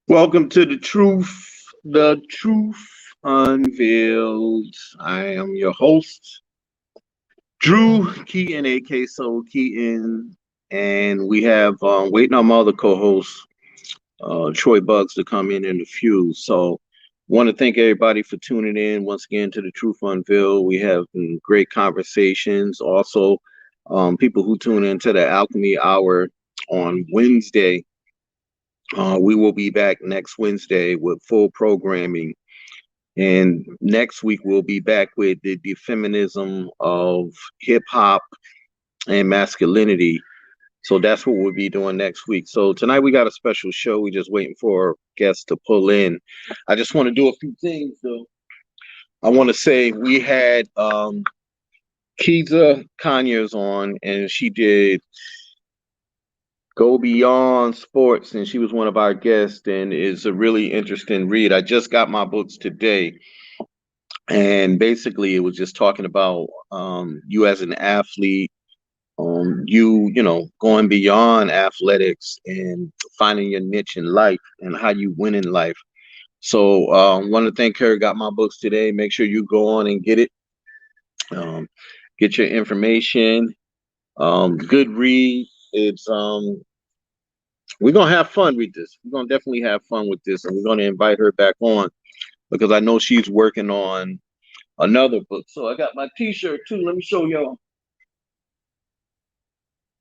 Welcome to the Truth Unveiled. I am your host, Drew Keaton, aka Soul Keaton, and we have waiting on my other co-host, Troy Bugs, to come in the few. So, want to thank everybody for tuning in once again to the Truth Unveiled. We have great conversations. Also, people who tune into the Alchemy Hour on Wednesday. We will be back next Wednesday with full programming. And next week, we'll be back with the feminism of hip hop and masculinity. So that's what we'll be doing next week. So tonight, we got a special show. We're just waiting for guests to pull in. I just want to do a few things, though. I want to say we had Kiza Conyers on, and she did Go Beyond Sports, and she was one of our guests, and is a really interesting read. I just got my books today, and basically it was just talking about you as an athlete, you going beyond athletics and finding your niche in life and how you win in life. So want to thank her. Got my books today. Make sure you go on and get it. Um, get your information. Good read. It's we're gonna have fun with this. We're gonna definitely have fun with this, and we're gonna invite her back on because I know she's working on another book. So I got my T-shirt too. Let me show y'all.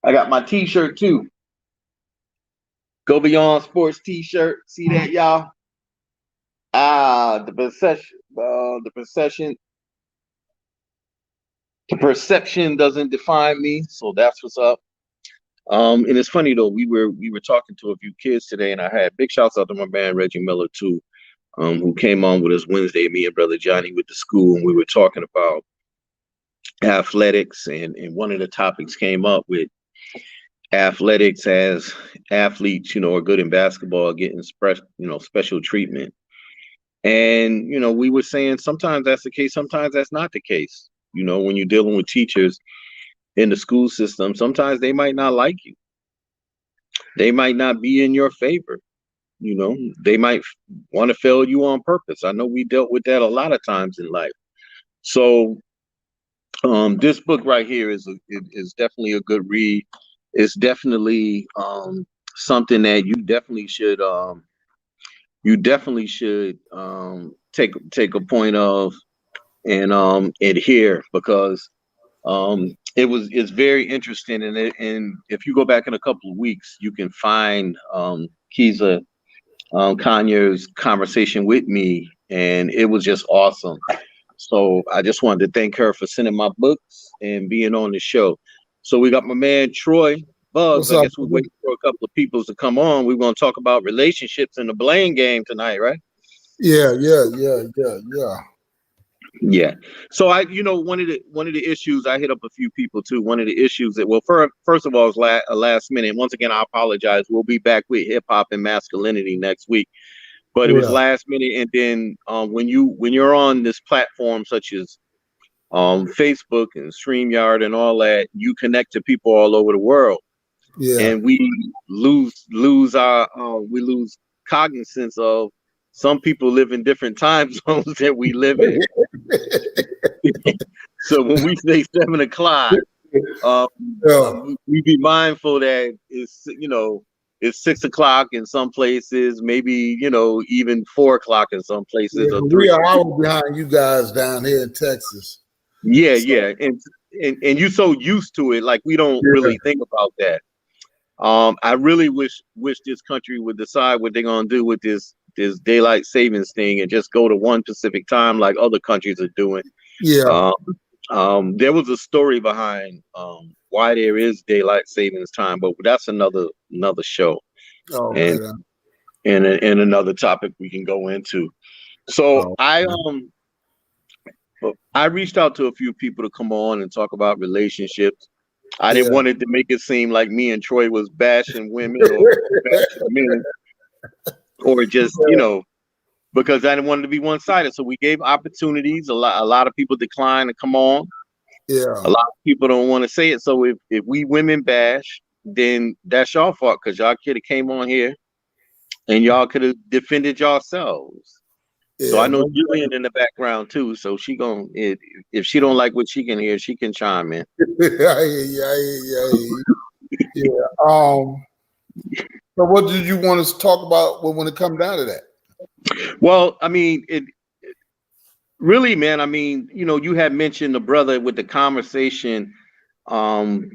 I got my T-shirt too. Go Beyond Sports T-shirt. See that, y'all? The perception doesn't define me. So that's what's up. And it's funny though. We were talking to a few kids today, and I had big shouts out to my man Reggie Miller too, who came on with us Wednesday. Me and brother Johnny with the school, and we were talking about athletics, and one of the topics came up with athletics as athletes, are good in basketball, getting special treatment. And we were saying sometimes that's the case, sometimes that's not the case. When you're dealing with teachers in the school system, sometimes they might not like you. They might not be in your favor. They might want to fail you on purpose. I know we dealt with that a lot of times in life. So this book right here is definitely a good read. It's definitely something that you definitely should take a point of and adhere, because it's very interesting, and if you go back in a couple of weeks, you can find Kiza Conyers' conversation with me, and it was just awesome. So I just wanted to thank her for sending my books and being on the show. So we got my man Troy Bugs. What's I up? guess we're waiting for a couple of people to come on. We're going to talk about relationships in the blame game tonight, right? Yeah. Yeah. So one of the issues, I hit up a few people too. One of the issues that, well, first of all, is last minute. Once again, I apologize. We'll be back with hip hop and masculinity next week, but it was Yeah. last minute. And then when you're on this platform such as Facebook and StreamYard and all that, you connect to people all over the world, Yeah. and we lose cognizance of some people live in different time zones that we live in. So when we say 7 o'clock, um, Yeah. we be mindful that it's 6 o'clock in some places, maybe even 4 o'clock in some places, Yeah. or We three. are hours behind you guys down here in Texas. Yeah, So yeah, and you're so used to it, like we don't yeah, really think about that. I really wish this country would decide what they're gonna do with this daylight savings thing and just go to one Pacific time like other countries are doing. yeah. Um, there was a story behind why there is daylight savings time, but that's another show, Oh and man. and another topic we can go into. So Oh, I reached out to a few people to come on and talk about relationships. I didn't yeah. want it to make it seem like me and Troy was bashing women or bashing men, or just because I didn't want it to be one sided. So we gave opportunities. A lot of people declined to come on. A Yeah. lot of people don't want to say it. So if we women bash, then that's your fault, because y'all could have came on here and y'all could have defended yourselves. So I Yeah, know Julian in the background too. So she if she don't like what she can hear, she can chime in. yeah. So what did you want us to talk about when it comes down to that? Well, I mean, it really, man. I mean, you had mentioned the brother with the conversation. Um,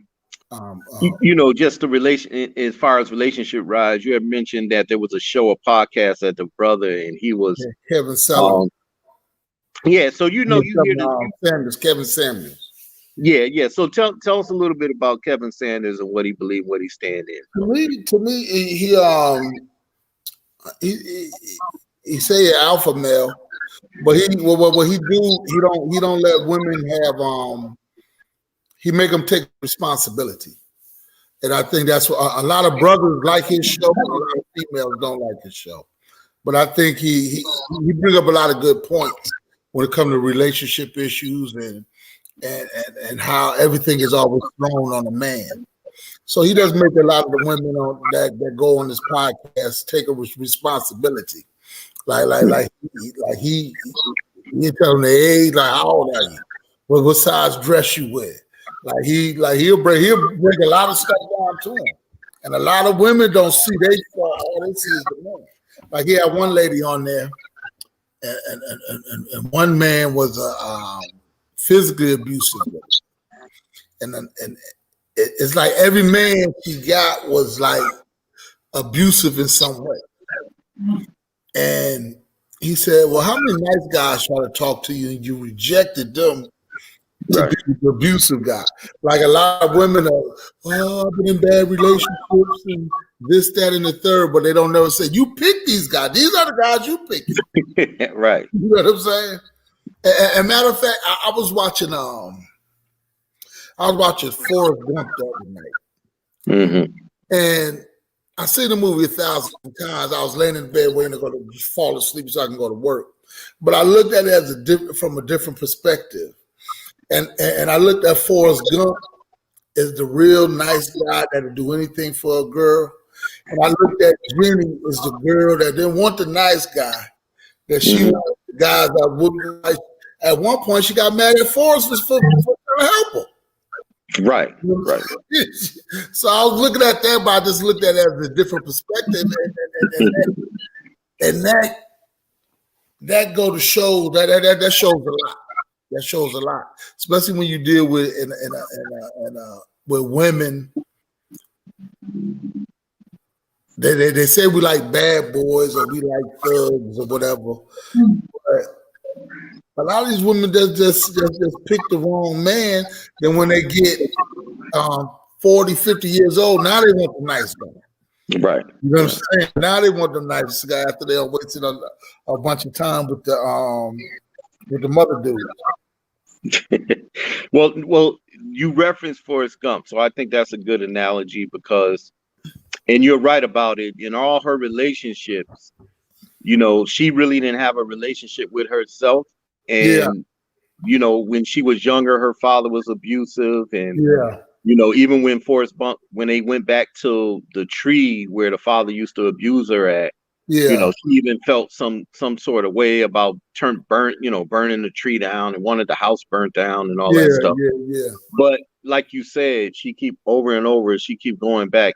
just the relation as far as relationship rise. You had mentioned that there was a show, a podcast that the brother and he was Kevin Sullivan. Yeah, so you hear Sanders, Kevin Samuels. Yeah. So tell us a little bit about Kevin Sanders and what he believed, what he stand in. To me, he say alpha male, but what he don't let women have he make them take responsibility, and I think that's what a lot of brothers like his show, and a lot of females don't like his show. But I think he brings up a lot of good points when it comes to relationship issues and how everything is always thrown on a man. So he does make a lot of the women that go on this podcast take a responsibility. Like he tell them the age, like how old are you? What size dress you wear? He'll bring a lot of stuff down to him. And a lot of women don't see all they see is the man. Like he had one lady on there, and one man was physically abusive, and it's like every man she got was like abusive in some way. And he said, "Well, how many nice guys try to talk to you and you rejected them to be the abusive guy?" Like a lot of women are, I've been in bad relationships and this, that, and the third, but they don't never say, you pick these guys. These are the guys you pick. Right. You know what I'm saying? And matter of fact, I was watching Forrest Gump the other night. Mm-hmm. And I seen the movie 1,000 times. I was laying in bed waiting to go to fall asleep so I can go to work. But I looked at it from a different perspective. And I looked at Forrest Gump as the real nice guy that'll do anything for a girl. And I looked at Jenny as the girl that didn't want the nice guy, that she wanted the guys that wouldn't like. At one point, she got mad at Forrest for trying to help her. Right. So I was looking at that, but I just looked at it as a different perspective, and that go to show that shows a lot. That shows a lot, especially when you deal with with women. They say we like bad boys or we like thugs or whatever. But a lot of these women just pick the wrong man. Then when they get 40, 50 years old, now they want the nice guy. Right. You know what I'm saying? Now they want the nice guy after they wasted a bunch of time with the mother dude. Well, you referenced Forrest Gump, so I think that's a good analogy because, and you're right about it. In all her relationships, she really didn't have a relationship with herself, and when she was younger, her father was abusive, and even when Forrest Gump, when they went back to the tree where the father used to abuse her at. She even felt some sort of way about burning the tree down and wanted the house burnt down and all that stuff. But like you said, she keep over and over, she keep going back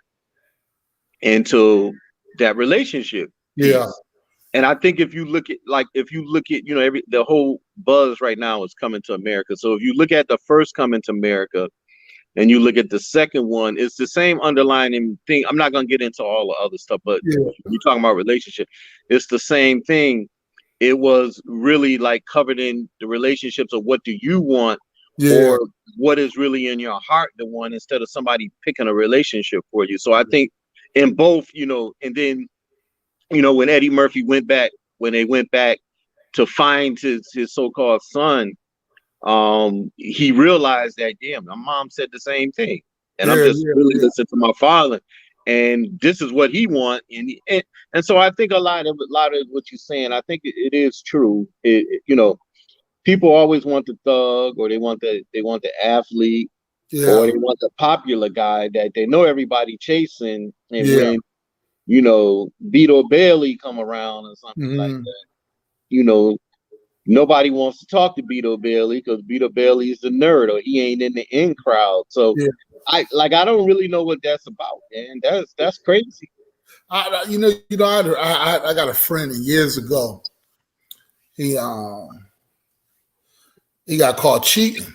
into that relationship piece. And I think if you look at the whole buzz right now is Coming to America. So if you look at the first Coming to America and you look at the second one, it's the same underlying thing. I'm not going to get into all the other stuff, but you're talking about relationship. It's the same thing. It was really like covered in the relationships of what do you want or what is really in your heart to want instead of somebody picking a relationship for you. So I think in both, and then, when Eddie Murphy when they went back to find his so-called son, he realized that, damn, my mom said the same thing. And I'm just really listening to my father. And this is what he wants. And so I think a lot of what you're saying, I think it is true. People always want the thug or they want the athlete or they want the popular guy that they know everybody chasing. And Beto Bailey come around or something like that, nobody wants to talk to Beto Bailey because Beto Bailey is a nerd or he ain't in the in crowd. So I don't really know what that's about, man. That's crazy. I got a friend years ago. He got caught cheating.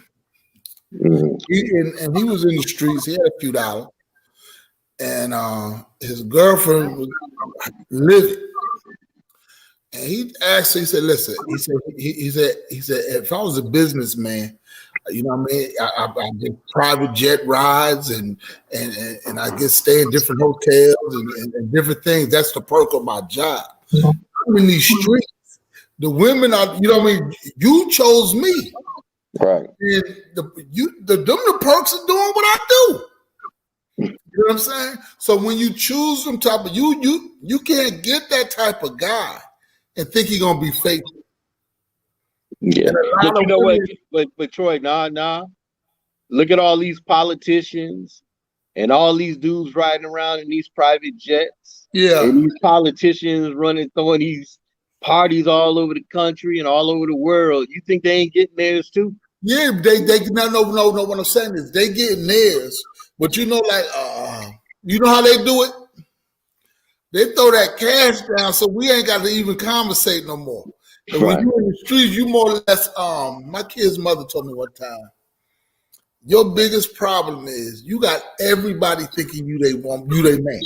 And he was in the streets. He had a few dollars, and his girlfriend was livid. And he asked, he said, listen, he said, if I was a businessman, what I mean, I get private jet rides and I get stay in different hotels and different things. That's the perk of my job. I'm in these streets. The women are, what I mean, you chose me. Right. And the perks of doing what I do. You know what I'm saying? So when you choose some type of you can't get that type of guy and think he's gonna be faithful. Yeah, but you know what? But Troy, nah. Look at all these politicians and all these dudes riding around in these private jets. Yeah, and these politicians throwing these parties all over the country and all over the world. You think they ain't getting theirs too? Yeah, they no. What I'm saying is they getting theirs, but you know how they do it. They throw that cash down, so we ain't got to even conversate no more. And when you're in the streets, you more or less. My kid's mother told me one time, your biggest problem is you got everybody thinking you they man.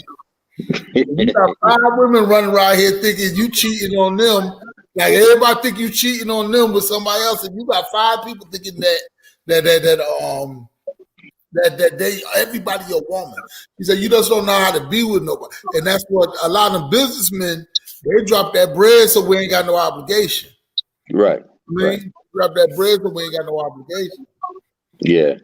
You got 5 women running around here thinking you cheating on them. Like everybody think you cheating on them with somebody else, and you got 5 people thinking that they everybody a woman. He said you just don't know how to be with nobody, and that's what a lot of businessmen they drop that bread so we ain't got no obligation. Right. Drop that bread so we ain't got no obligation. Yeah.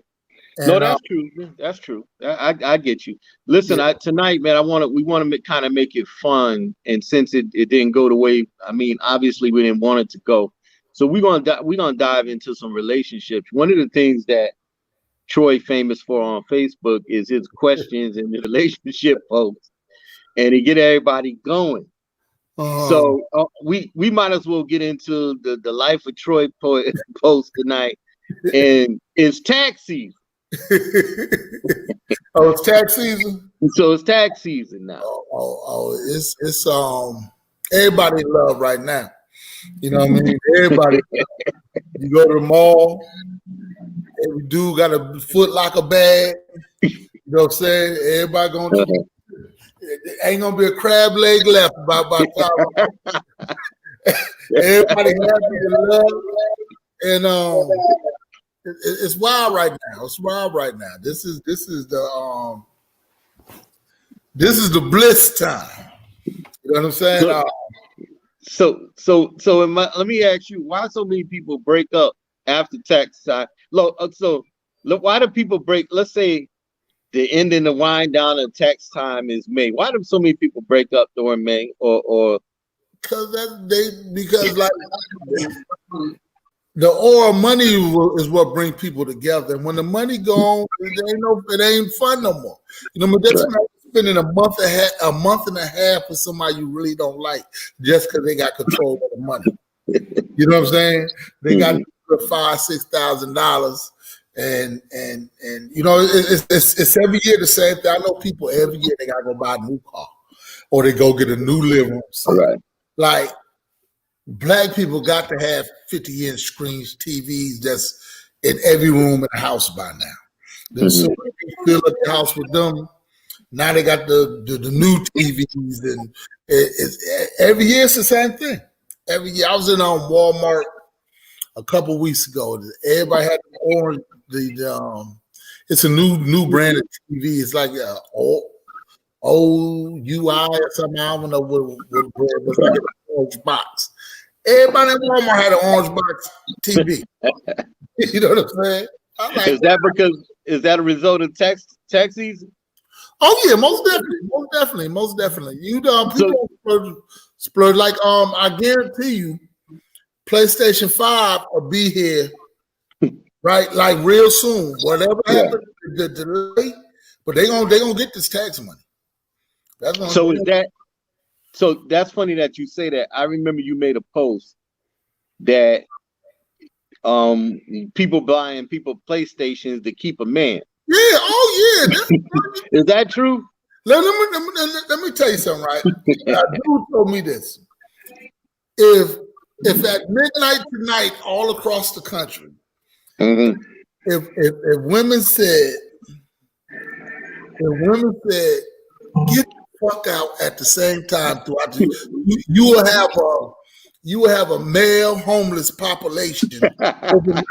And, no, that's true. That's true. I get you. Listen, tonight, man, we want to kind of make it fun, and since it didn't go the way, I mean, obviously we didn't want it to go, so we're gonna dive into some relationships. One of the things that Troy famous for on Facebook is his questions and the relationship posts, and he get everybody going. So we might as well get into the life of Troy post tonight, and it's tax season. Oh, it's tax season. So it's tax season now. It's everybody in love right now. You know what I mean? Everybody. You go to the mall. Every dude got a Foot Locker bag. You know what I'm saying? Everybody gonna ain't gonna be a crab leg left by time. Everybody happy in love, and it's wild right now. It's wild right now. This is the bliss time. You know what I'm saying? Let me ask you, why so many people break up after tax time? So look, why do people break? Let's say the end and the wind down of tax time is May. Why do so many people break up during May? Or because like the oil money is what brings people together. And when the money gone, it ain't fun no more. You know, that's spending a month and a half with somebody you really don't like just because they got control of the money. You know what I'm saying? They got $5,000-$6,000, and you know it's every year the same thing. I know people every year they gotta go buy a new car or they go get a new living room. Right. Like black people got to have 50-inch screens, TVs that's in every room in the house by now. There's so many people fill up the house with them. Now they got the new TVs, and every year it's the same thing. Every year I was in Walmart a couple weeks ago. Everybody had the orange. It's a new brand of TV. It's like OUI or something. I don't know what brand, but it's like an orange box. Everybody in Walmart had an orange box TV. You know what I'm saying? Like, is that a result of tax season? Oh yeah, most definitely. You know, people splurge like I guarantee you, PlayStation 5 will be here, right? Like real soon. Whatever happens, the delay, but they gonna get this tax money That's gonna So is that so? That's funny that you say that. I remember you made a post that people buying people PlayStations to keep a man. Yeah, oh yeah. Is that true? Let me tell you something, right? Dude told me this. If at midnight tonight, all across the country, Mm-hmm. if women said, get the fuck out at the same time throughout you will have a male homeless population overnight.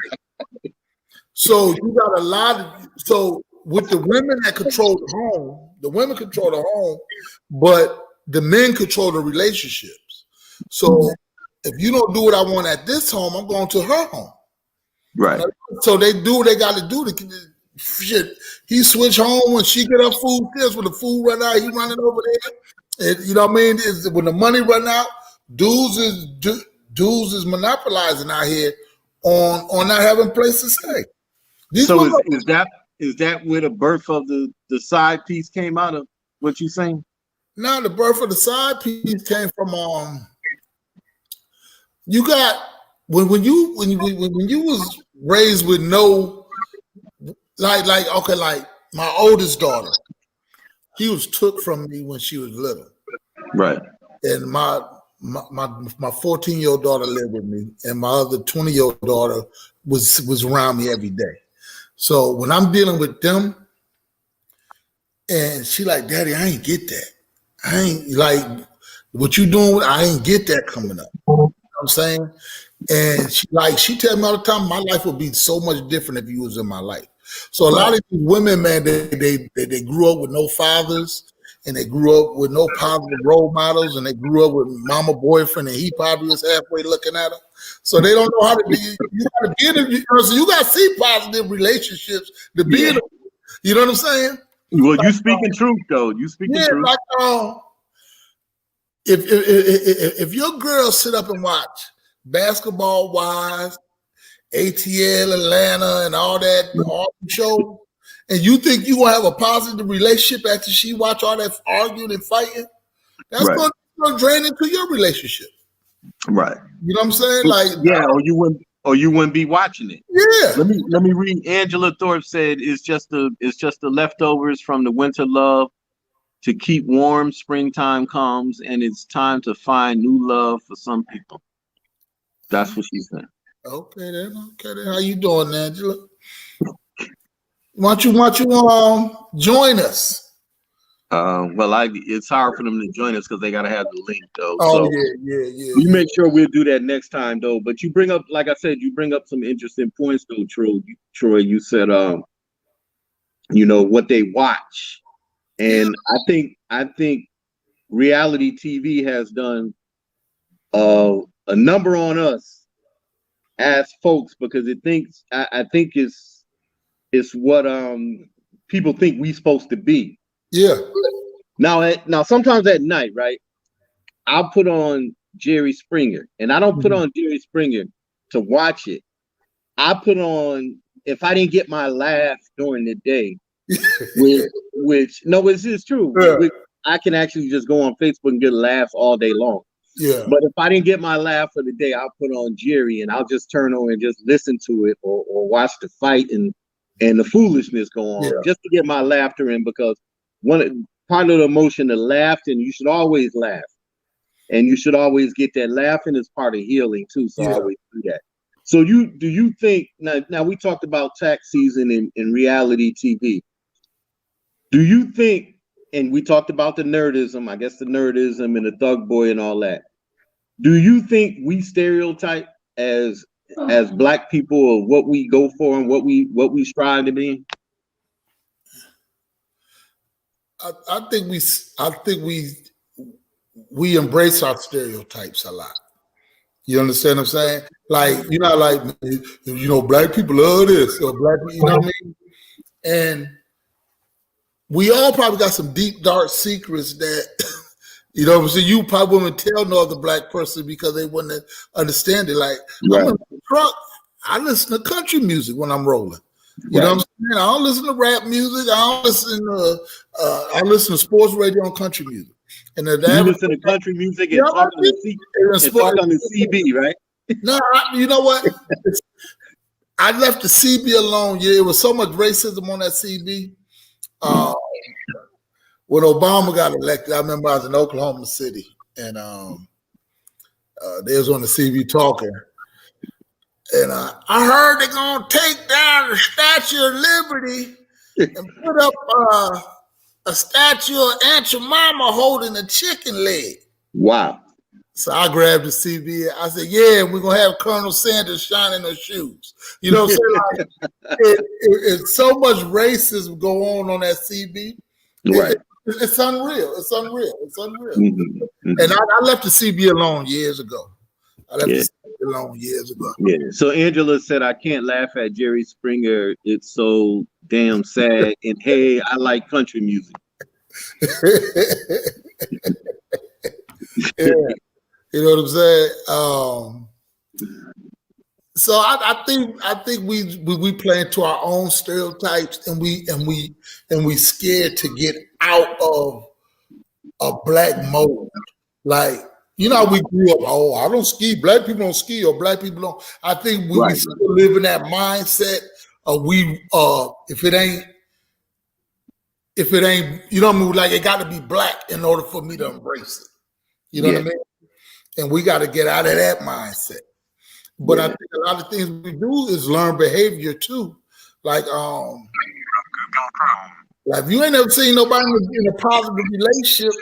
So you got a lot of with the women that control the women control the home, but the men control the relationships. So if you don't do what I want at this home, I'm going to her home. Right. So they do what they got to do to shit. He switch home when she get her food. When the food run out, he running over there. And, you know what I mean? When the money run out, dudes is monopolizing out here on not having a place to stay. So is that where the birth of the side piece came out of? What you saying? No, the birth of the side piece came from you got when you was raised with no like my oldest daughter, he was took from me when she was little, right? And my 14-year-old daughter lived with me, and my other 20-year-old daughter was around me every day. So when I'm dealing with them, and she like, Daddy, I ain't get that. I ain't like what you doing. I ain't get that coming up. You know what I'm saying? And she tell me all the time, my life would be so much different if you was in my life. So a lot of these women, man, they grew up with no fathers, and they grew up with no positive role models, and they grew up with mama boyfriend, and he probably was halfway looking at her. So they don't know how to be. You got to be in so you got to see positive relationships to be in. You know what I'm saying? Well, you speaking truth though. You speaking truth. Like if your girls sit up and watch Basketball Wives, ATL Atlanta, and all the shows, and you think you gonna have a positive relationship after she watch all that arguing and fighting, that's going to drain into your relationship. Right. You know what I'm saying? Like, yeah, or you wouldn't be watching it. Yeah. Let me read. Angela Thorpe said, "It's just the leftovers from the winter love to keep warm. Springtime comes, and it's time to find new love for some people." That's what she said. Okay then. How you doing, Angela? Why don't you join us? Well, it's hard for them to join us because they gotta have the link though. Oh so yeah. We make sure we'll do that next time though. But you bring up, like I said, some interesting points though, Troy. You said what they watch, and I think reality TV has done a number on us as folks because I think it's what people think we supposed to be. Yeah. Now sometimes at night, right? I'll put on Jerry Springer, and I don't put on Jerry Springer to watch it. I put on if I didn't get my laugh during the day, which is true. Yeah. I can actually just go on Facebook and get a laugh all day long. Yeah. But if I didn't get my laugh for the day, I'll put on Jerry and I'll just turn on and just listen to it or watch the fight and the foolishness go on just to get my laughter in because part of the emotion of laughter, and you should always laugh. And you should always get that laughing is part of healing too. So I always do that. So do you think now we talked about tax season in reality TV. Do you think, and we talked about the nerdism and the thug boy and all that. Do you think we stereotype as Black people of what we go for and what we strive to be? I think we embrace our stereotypes a lot. You understand what I'm saying? Like, Black people love this or Black people, you know what I mean? And we all probably got some deep, dark secrets that, you probably wouldn't tell no other Black person because they wouldn't understand it. Like, I'm in the truck, I listen to country music when I'm rolling. You know what I'm saying? I don't listen to rap music. I listen to sports radio and country music. And you listen to country music and talk on the CB, right? No, you know what? I left the CB alone. Yeah, it was so much racism on that CB. When Obama got elected, I remember I was in Oklahoma City, and they was on the CB talking. And I heard they're going to take down the Statue of Liberty and put up a statue of Aunt Jemima holding a chicken leg. Wow. So I grabbed the CB. I said, yeah, we're going to have Colonel Sanders shining her shoes. You know what I'm saying? Like, it's so much racism go on that CB. Right. It's unreal. It's unreal. It's unreal. Mm-hmm. And I left the CB alone years ago. Yeah. So Angela said, I can't laugh at Jerry Springer. It's so damn sad. And hey, I like country music. Yeah. You know what I'm saying? So I think we play into our own stereotypes, and we scared to get out of a black mode. Like, you know, we grew up, oh, I don't ski, black people don't ski, or black people don't. I think we still live in that mindset of if it ain't, you know what I mean? Like, it got to be black in order for me to embrace it. You know what I mean? And we got to get out of that mindset. But I think a lot of things we do is learn behavior too. Like if you ain't never seen nobody in a positive relationship,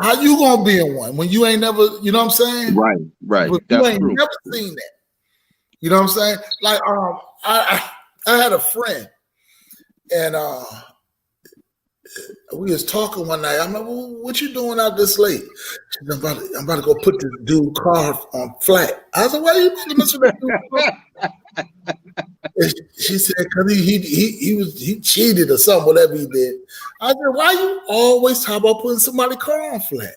how you gonna be in one when you ain't never, you know what I'm saying? Right. But you ain't never seen that. You know what I'm saying? Like I had a friend, and we was talking one night. I'm like, well, what you doing out this late? She said, I'm about to go put this dude's car on flat. I was like, why are you messing with that dude? She said, because he cheated or something, whatever he did. I said, why you always talk about putting somebody's car on flat?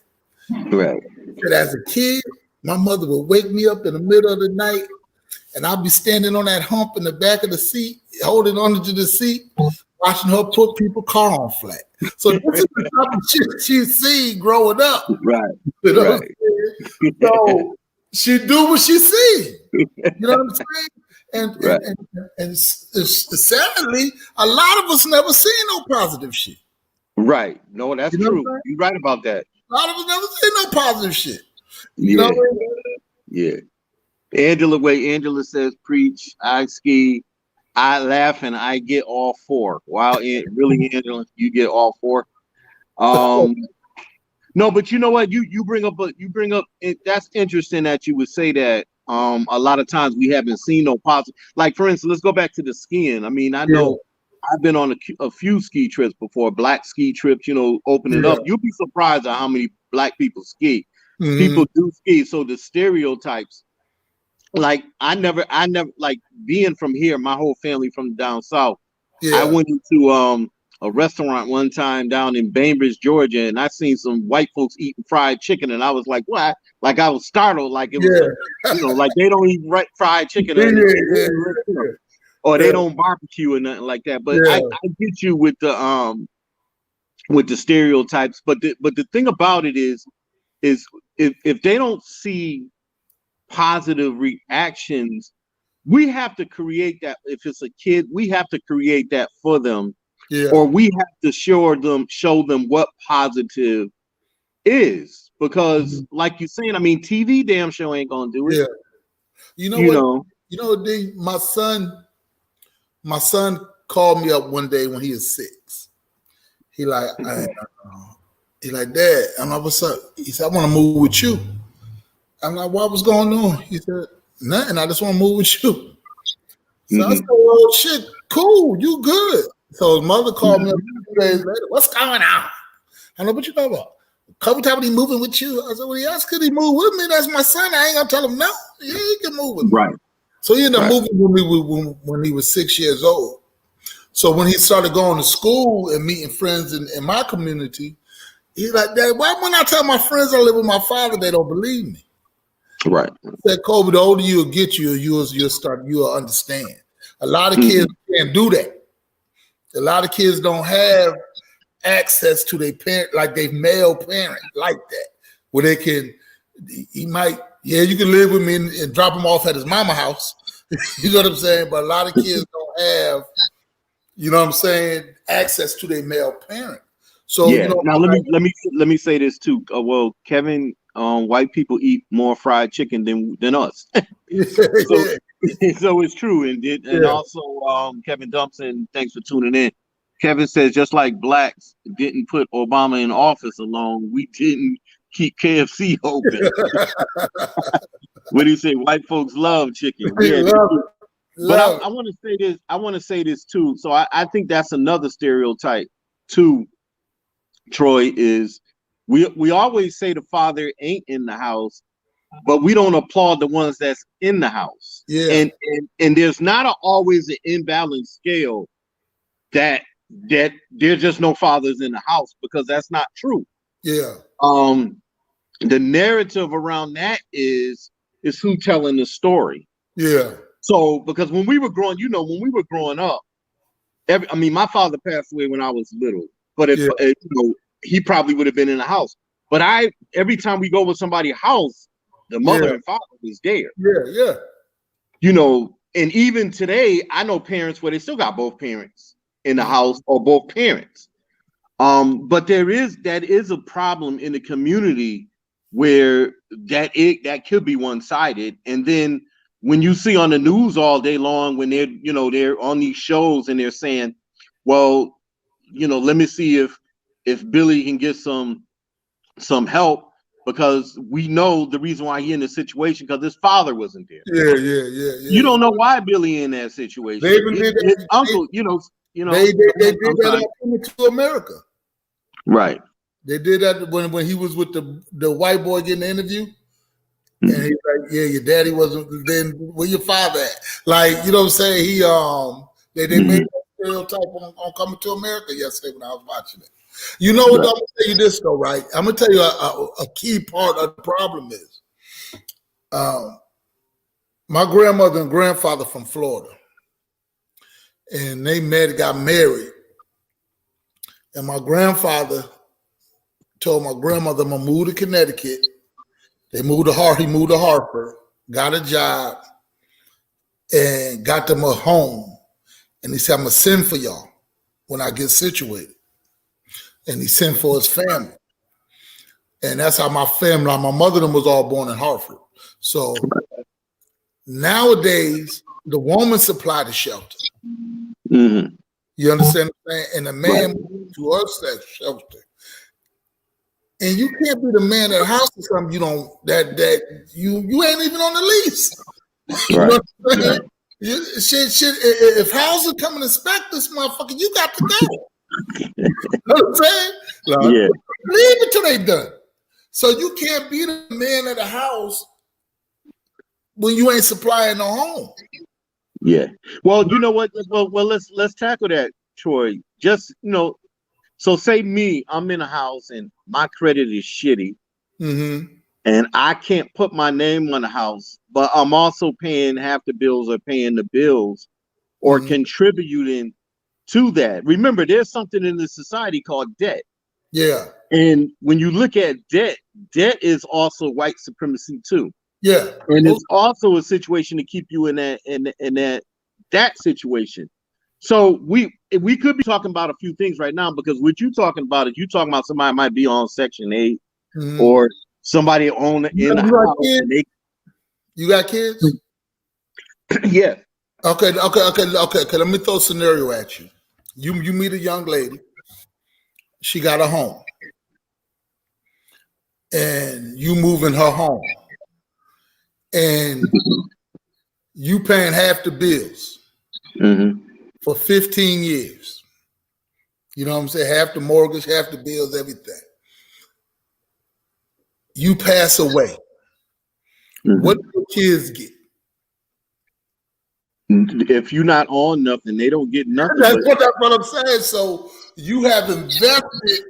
Right. She said, as a kid, my mother would wake me up in the middle of the night, and I'd be standing on that hump in the back of the seat, holding on to the seat, watching her put people's car on flat. So this is the type of shit she see growing up. Right. You know what I'm saying? So she do what she see. You know what I'm saying? And sadly, a lot of us never seen no positive shit. Right. No, that's true. You're right about that. A lot of us never seen no positive shit. You know what I mean? Yeah. Angela says, preach, I ski, I laugh, and I get all four. Wow, really, Angela, you get all four. No, but you know what? You bring up that's interesting that you would say that. A lot of times we haven't seen no positive. Like, for instance, let's go back to the skiing. I mean, I know I've been on a few ski trips before, black ski trips. You know, opening up. You'll be surprised at how many black people ski. Mm-hmm. People do ski, so the stereotypes. Like I never like being from here, my whole family from down south. Yeah. I went into a restaurant one time down in Bainbridge, Georgia, and I seen some white folks eating fried chicken, and I was like, what? Like I was startled, like it was like they don't eat fried chicken or they don't barbecue or nothing like that. But I get you with the stereotypes, but the thing about it is if they don't see positive reactions, we have to create that. If it's a kid, we have to create that for them, or we have to show them what positive is, because like you're saying, I mean, TV damn show ain't gonna do it. My son called me up one day when he was 6. He like, Dad, I'm like, what's up? He said, I want to move with you. I'm like, what's going on? He said, nothing. I just want to move with you. So I said, well, shit, cool. You good. So his mother called me up 2 days later. What's going on? I know what you talking about. A couple times he moving with you. I said, well, yes, could he move with me? That's my son. I ain't going to tell him no. Yeah, he can move with me. Right. So he ended up moving with me when he was 6 years old. So when he started going to school and meeting friends in my community, he's like, Dad, why when I tell my friends I live with my father, they don't believe me? Right. I said, Kobe, the older you'll get, you'll understand. A lot of kids can't do that. A lot of kids don't have access to their parent, like their male parent, like that, where they can. He might, you can live with me and drop him off at his mama house. You know what I'm saying? But a lot of kids don't have, you know what I'm saying, access to their male parent. So yeah. Now let me say this too. Well, Kevin, white people eat more fried chicken than us. So so it's true, and also Kevin Dumpson, thanks for tuning in. Kevin says just like blacks didn't put Obama in office alone, we didn't keep KFC open. What do you say? White folks love chicken. Yeah, but I want to say this. I want to say this too. So I think that's another stereotype too. Troy, is we always say the father ain't in the house, but we don't applaud the ones that's in the house. Yeah. And there's not always an imbalanced scale that there's just no fathers in the house, because that's not true. Yeah. The narrative around that is who telling the story. Yeah. So because when we were growing up, my father passed away when I was little, but he probably would have been in the house. But every time we go with somebody's house, the mother and father was there. Yeah. And even today, I know parents where they still got both parents in the house, or both parents. But that is a problem in the community where that could be one-sided. And then when you see on the news all day long, when they're on these shows and they're saying, well, let me see if Billy can get some help, because we know the reason why he's in this situation, because his father wasn't there. Yeah. You don't know why Billy in that situation. They even did his uncle, they did that to America. Right. They did that when he was with the white boy getting the interview. And he's like, yeah, your daddy wasn't, then where your father at? Like, you know what I'm saying? They made that stereotype on Coming to America yesterday when I was watching it. You know what? I'm gonna tell you this though, right? I'm gonna tell you a key part of the problem is my grandmother and grandfather from Florida, and they got married, and my grandfather told my grandmother, I'm gonna move to Connecticut. He moved to Hartford, got a job, and got them a home. And he said, I'm gonna send for y'all when I get situated. And he sent for his family. And that's how my mother and them was all born in Hartford. So nowadays, the woman supplied the shelter. Mm-hmm. You understand what I'm saying? And the man moved to us that shelter. And you can't be the man at the house or something you ain't even on the lease. You know what I'm saying? Shit, if houses come and inspect this motherfucker, you got to go. You know what I'm saying? Like, leave it till they done. So you can't be the man at the house when you ain't supplying no home. Yeah. Well, you know what? Well, let's tackle that, Troy. Just so say me, I'm in a house and my credit is shitty, and I can't put my name on the house, but I'm also paying half the bills, or paying the bills, or contributing to that. Remember, there's something in the society called debt. Yeah. And when you look at debt is also white supremacy too. Yeah. And it's also a situation to keep you in that situation. So we could be talking about a few things right now, because what you're talking about is somebody might be on Section 8, or somebody own it in the house. You got kids? Yeah. Okay. Let me throw a scenario at you. You meet a young lady. She got a home. And you move in her home. And you paying half the bills for 15 years. You know what I'm saying? Half the mortgage, half the bills, everything. You pass away. What do your kids get? If you're not on nothing, they don't get nothing. That's what I'm saying. So you have invested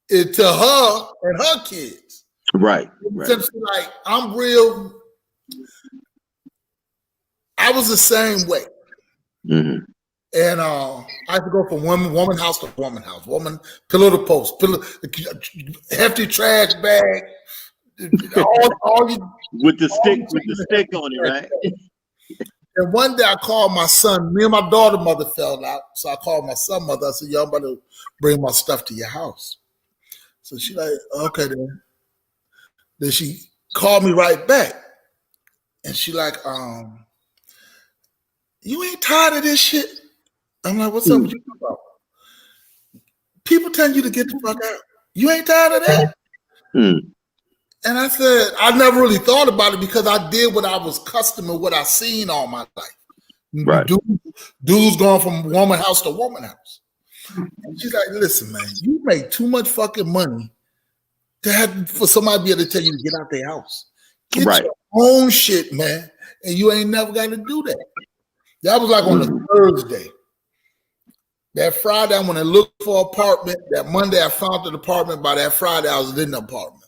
into her and her kids. Right. Like, I'm real. I was the same way. Mm-hmm. And I had to go from woman house to woman house, woman pillow to post, hefty trash bag, all you, with the stick on it, right? And one day I called my son. Me and my daughter mother fell out, so I called my son mother. I said, "Y'all better bring my stuff to your house." So she like, "Okay then." Then she called me right back, and she like, "You ain't tired of this shit?" I'm like, "What's up with you about?" People telling you to get the fuck out. You ain't tired of that? And I said, I never really thought about it because I did what I was accustomed to, what I seen all my life. Right. Dudes going from woman house to woman house. And she's like, listen, man, you make too much fucking money to have for somebody to be able to tell you to get out their house. Get your own shit, man. And you ain't never got to do that. That was like on a Thursday. That Friday, I went to look for an apartment. That Monday, I found an apartment. By that Friday, I was in the apartment.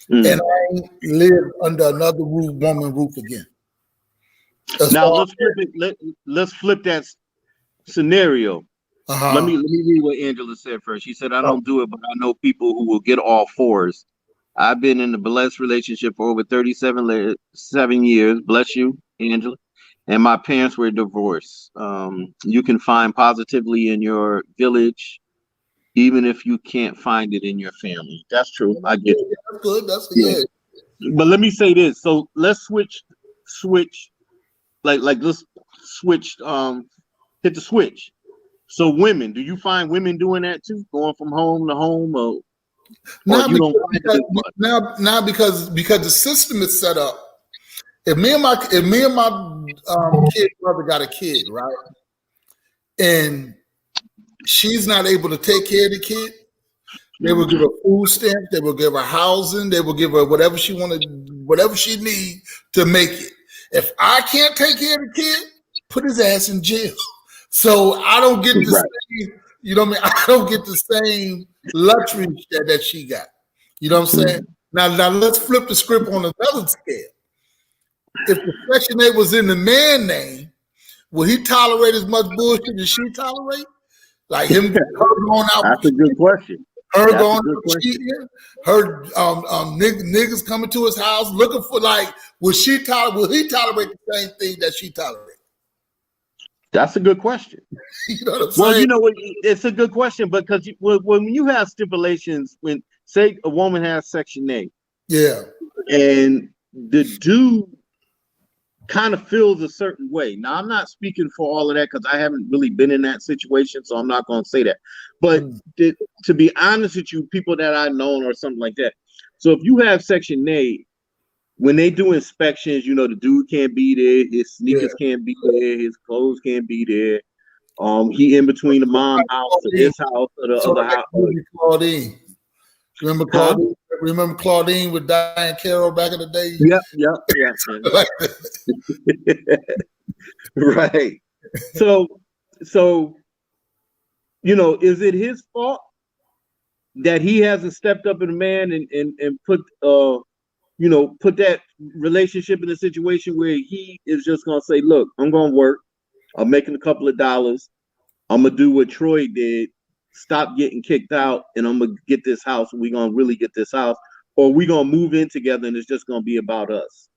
And I lived under another woman roof again. Now let's flip that scenario. Let me read what Angela said first. She said, "I don't do it, but I know people who will get all fours. I've been in a blessed relationship for over 7 years. Bless you, Angela. And my parents were divorced. You can find positively in your village, even if you can't find it in your family." That's true. I get it. That's good. That's good. But let me say this. So let's switch. Like let's switch. Hit the switch. So women, do you find women doing that too, going from home to home, or you don't find it as much? Now because the system is set up. If me and my kid brother got a kid, right, and she's not able to take care of the kid, they will give her food stamps, they will give her housing, they will give her whatever she need to make it. If I can't take care of the kid, put his ass in jail. So I don't get the same, you know what I mean? I don't get the same luxury that she got. You know what I'm saying? Now let's flip the script on another scale. If the Section 8 was in the man name, would he tolerate as much bullshit as she tolerate? Like her going out. That's a good question. Her going out cheating. Her niggas coming to his house looking for will he tolerate the same thing that she tolerates? That's a good question. You know what I'm saying? Well, you know, it's a good question because when you have stipulations, when say a woman has Section 8, and the dude kind of feels a certain way. Now, I'm not speaking for all of that because I haven't really been in that situation, so I'm not going to say that. But to be honest with you, people that I've known or something like that. So if you have Section 8, when they do inspections, you know, the dude can't be there, his sneakers can't be there, his clothes can't be there. He in between the mom house or this house or the other house. Claudine. Remember Claudine? Remember Claudine with Diane Carroll back in the day? Yep. Right. So, you know, is it his fault that he hasn't stepped up in a man and put put that relationship in a situation where he is just gonna say, look, I'm gonna work, I'm making a couple of dollars, I'm gonna do what Troy did, stop getting kicked out, and I'm gonna get this house, and we're gonna really get this house, or we're gonna move in together and it's just gonna be about us.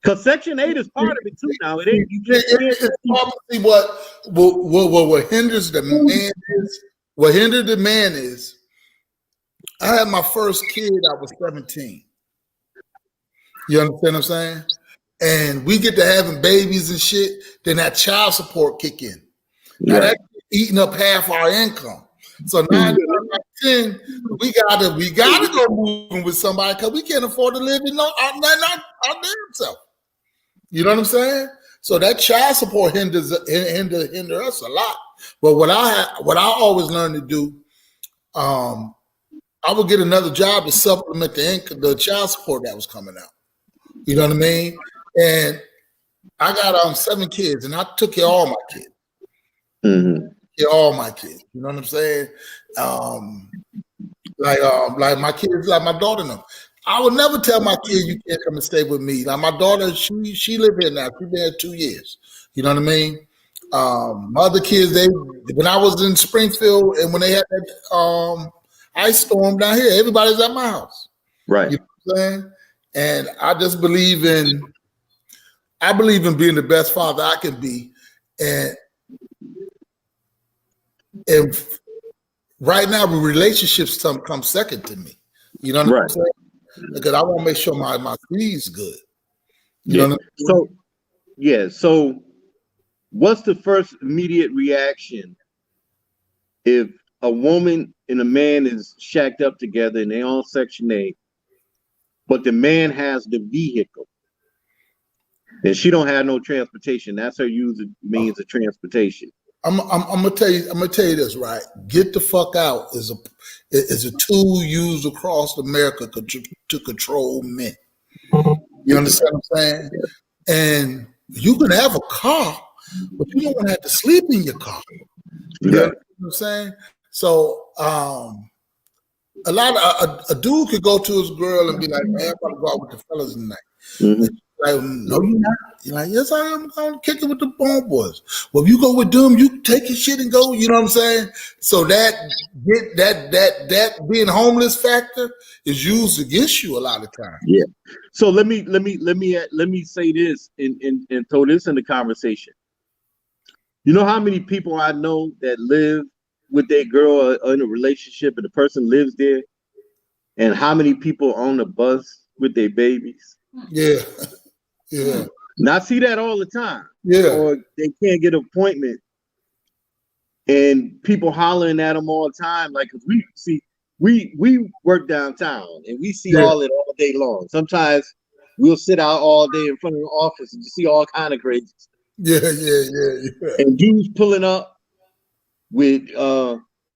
Because Section 8 is part of it too now. It ain't it's probably what hinders the man is. What hindered the man is I had my first kid, I was 17. You understand what I'm saying? And we get to having babies and shit, then that child support kick in. Now that's eating up half our income. So 9 out of 10, we gotta go moving with somebody because we can't afford to live in our damn self. You know what I'm saying? So that child support hinder us a lot. But what I always learned to do, I would get another job to supplement the income, the child support that was coming out. You know what I mean? And I got 7 kids, and I took care of all my kids. All my kids. You know what I'm saying? Like my kids, like my daughter now. I would never tell my kid you can't come and stay with me. Like my daughter, she live here now. She's been here 2 years. You know what I mean? My other kids, when I was in Springfield and when they had that ice storm down here, everybody's at my house. Right. You know what I'm saying? And I just believe in being the best father I can be. And right now, relationships come second to me. You know what I'm saying? Because I want to make sure my seed's good. You know what I mean? So what's the first immediate reaction if a woman and a man is shacked up together and they on Section 8, but the man has the vehicle and she don't have no transportation? That's her means of transportation. I'm gonna tell you this, right? Get the fuck out is a tool used across America to control men. You understand what I'm saying? And you can have a car, but you don't want to have to sleep in your car. You know what I'm saying? So a dude could go to his girl and be like, "Man, I'm about to go out with the fellas tonight." Mm-hmm. Like, no, you're not. You're like, "Yes, I am. I'm kicking with the homeboys." Well, if you go with them, you take your shit and go. You know what I'm saying? So that being homeless factor is used against you a lot of times. Yeah. So let me say this and throw this in the conversation. You know how many people I know that live with their girl in a relationship and the person lives there, and how many people on the bus with their babies? Yeah. Yeah. Now I see that all the time. Yeah. Or they can't get an appointment, and people hollering at them all the time. Like, cause we work downtown and we see all it all day long. Sometimes we'll sit out all day in front of the office and just see all kind of crazy stuff. Yeah. And dudes pulling up with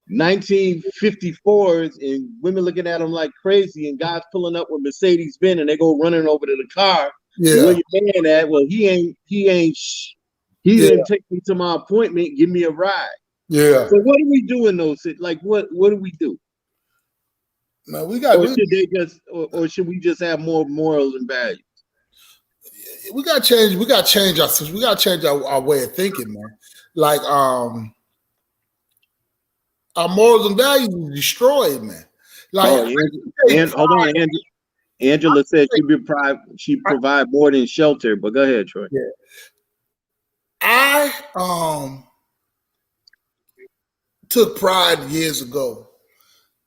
1954s and women looking at them like crazy, and guys pulling up with Mercedes-Benz and they go running over to the car. Yeah. Where your man at? Well, he didn't take me to my appointment. Give me a ride. Yeah. So what do we do in those? Like what do we do? No, we got. Or should we just have more morals and values? We got to change. We got to change our way of thinking, man. Like our morals and values are destroyed, man. Like, hold on, Angela said she provide more than shelter, but go ahead, Troy. Yeah. I took pride years ago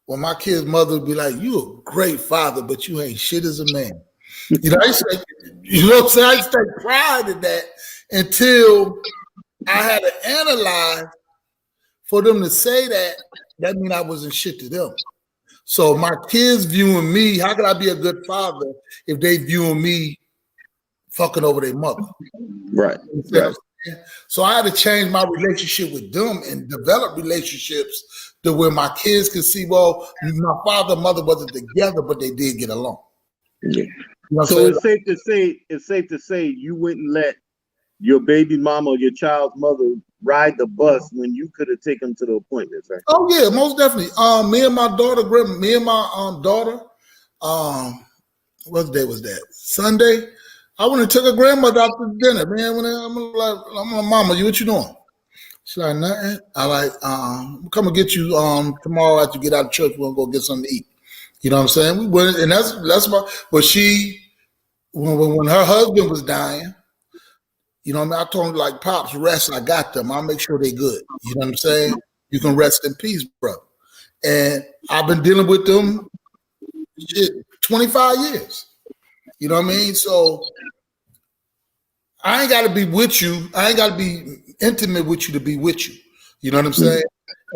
when my kid's mother would be like, "You a great father, but you ain't shit as a man." You know, you know what I'm saying? I used to take pride in that until I had to analyze for them to say that. That means I wasn't shit to them. So my kids viewing me, how could I be a good father if they viewing me fucking over their mother? Right. So I had to change my relationship with them and develop relationships to where my kids could see, well, my father and mother wasn't together, but they did get along. Yeah. You know, so it's safe to say you wouldn't let your baby mama or your child's mother ride the bus when you could have taken them to the appointments, right? Oh yeah, most definitely. Me and my daughter, what day was that? Sunday. I went and took her grandmother out to dinner, man. I'm like, "Mama, what you doing?" She's like, "Nothing." I like, I'm coming to get you tomorrow after you get out of church. We're gonna go get something to eat. You know what I'm saying? We went, and that's my. But when her husband was dying, you know what I mean? I told him, like, "Pops, rest. I got them. I'll make sure they good." You know what I'm saying? You can rest in peace, bro. And I've been dealing with them 25 years. You know what I mean? So I ain't got to be with you. I ain't got to be intimate with you to be with you. You know what I'm saying?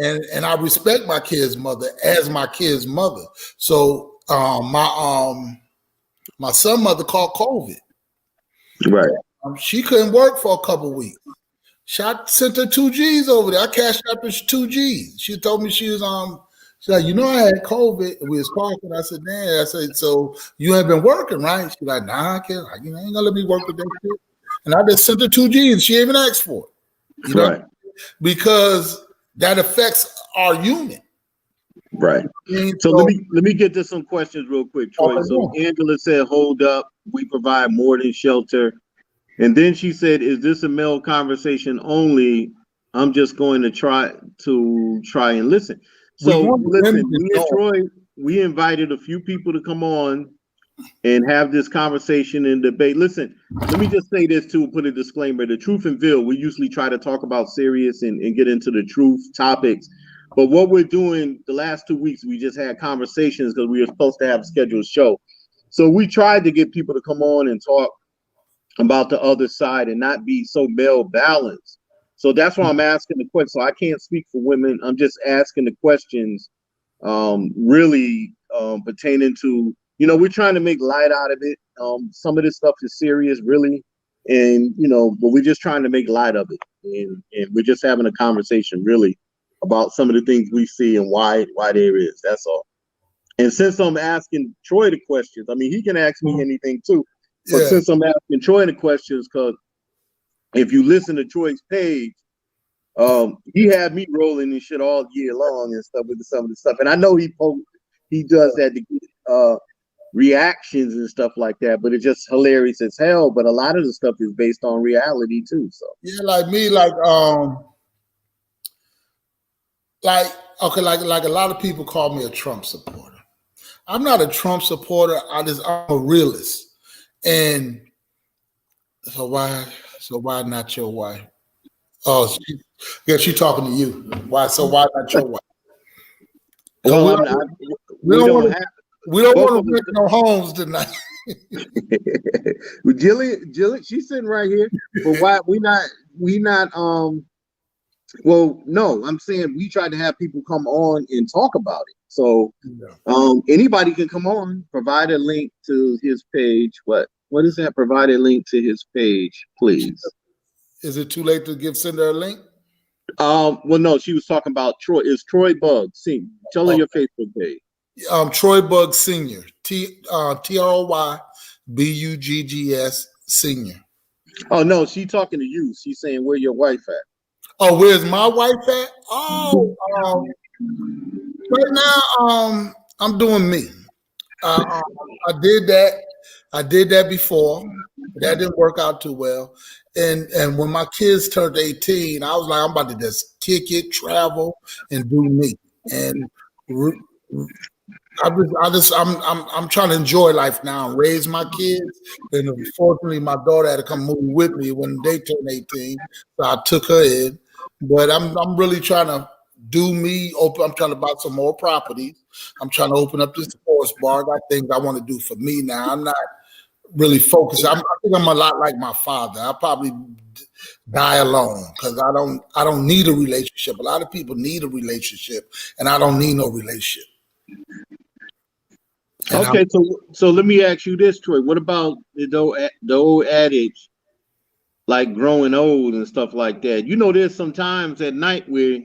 And I respect my kid's mother as my kid's mother. So my son's mother caught COVID. Right. She couldn't work for a couple of weeks. I sent her 2 G's over there. I cashed up her 2 G's. She told me she was she's like, "You know, I had COVID." We was talking. I said, "Man," I said, "So you ain't been working, right?" She's like, "Nah, I can't. You ain't gonna let me work with that shit." And I just sent her 2 G's. She ain't even asked for it. You know? Right. Because that affects our unit. Right. So let me get to some questions real quick, Troy. So Angela said, "Hold up, we provide more than shelter." And then she said, "Is this a male conversation only? I'm just going to try and listen." We So want the women listen, to me and join. Troy, we invited a few people to come on and have this conversation and debate. Listen, let me just say this too, put a disclaimer. The Truth Unveiled, we usually try to talk about serious and get into the truth topics. But what we're doing the last 2 weeks, we just had conversations because we were supposed to have a scheduled show. So we tried to get people to come on and talk about the other side and not be so male balanced. So that's why I'm asking the question. So I can't speak for women. I'm just asking the questions really pertaining to, we're trying to make light out of it. Some of this stuff is serious, really. And, but we're just trying to make light of it. And we're just having a conversation, really, about some of the things we see and why there is. That's all. And since I'm asking Troy the questions, I mean, he can ask me anything too. But Yeah. since I'm asking Troy the questions, because if you listen to Troy's page, he had me rolling and shit all year long and stuff with some of the stuff. And I know he does that to get reactions and stuff like that, but it's just hilarious as hell. But a lot of the stuff is based on reality too. So Yeah, like me, like okay, like a lot of people call me a Trump supporter. I'm not a Trump supporter. I'm a realist. And so why not your wife? Oh, she talking to you. Why not your wife? well, I'm not. We don't have. We don't both want of to make no homes tonight. Jillian, she's sitting right here. But why we not well, no, I'm saying we tried to have people come on and talk about it. So anybody can come on, provide a link to his page. What is that? Provide a link to his page, please. Is it too late to send her a link? Well, no, she was talking about Troy. Is Troy Bug? See, tell her your Facebook page. Troy Bug Senior. TROY BUGGS Senior. Oh no, she's talking to you. She's saying where your wife at. Oh, where's my wife at? Oh, right now, I'm doing me. I did that before. That didn't work out too well. And when my kids turned 18, I was like, I'm about to just kick it, travel, and do me. And I'm trying to enjoy life now, raise my kids. And unfortunately, my daughter had to come move with me when they turned 18, so I took her in. But I'm really trying to do me. I'm trying to buy some more properties. I'm trying to open up this sports bar. I got things I want to do for me now. I'm not really focused. I think I'm a lot like my father. I'll probably die alone because I don't need a relationship. A lot of people need a relationship, and I don't need no relationship. And okay, so let me ask you this, Troy. What about the old adage, like growing old and stuff like that? There's some times at night where,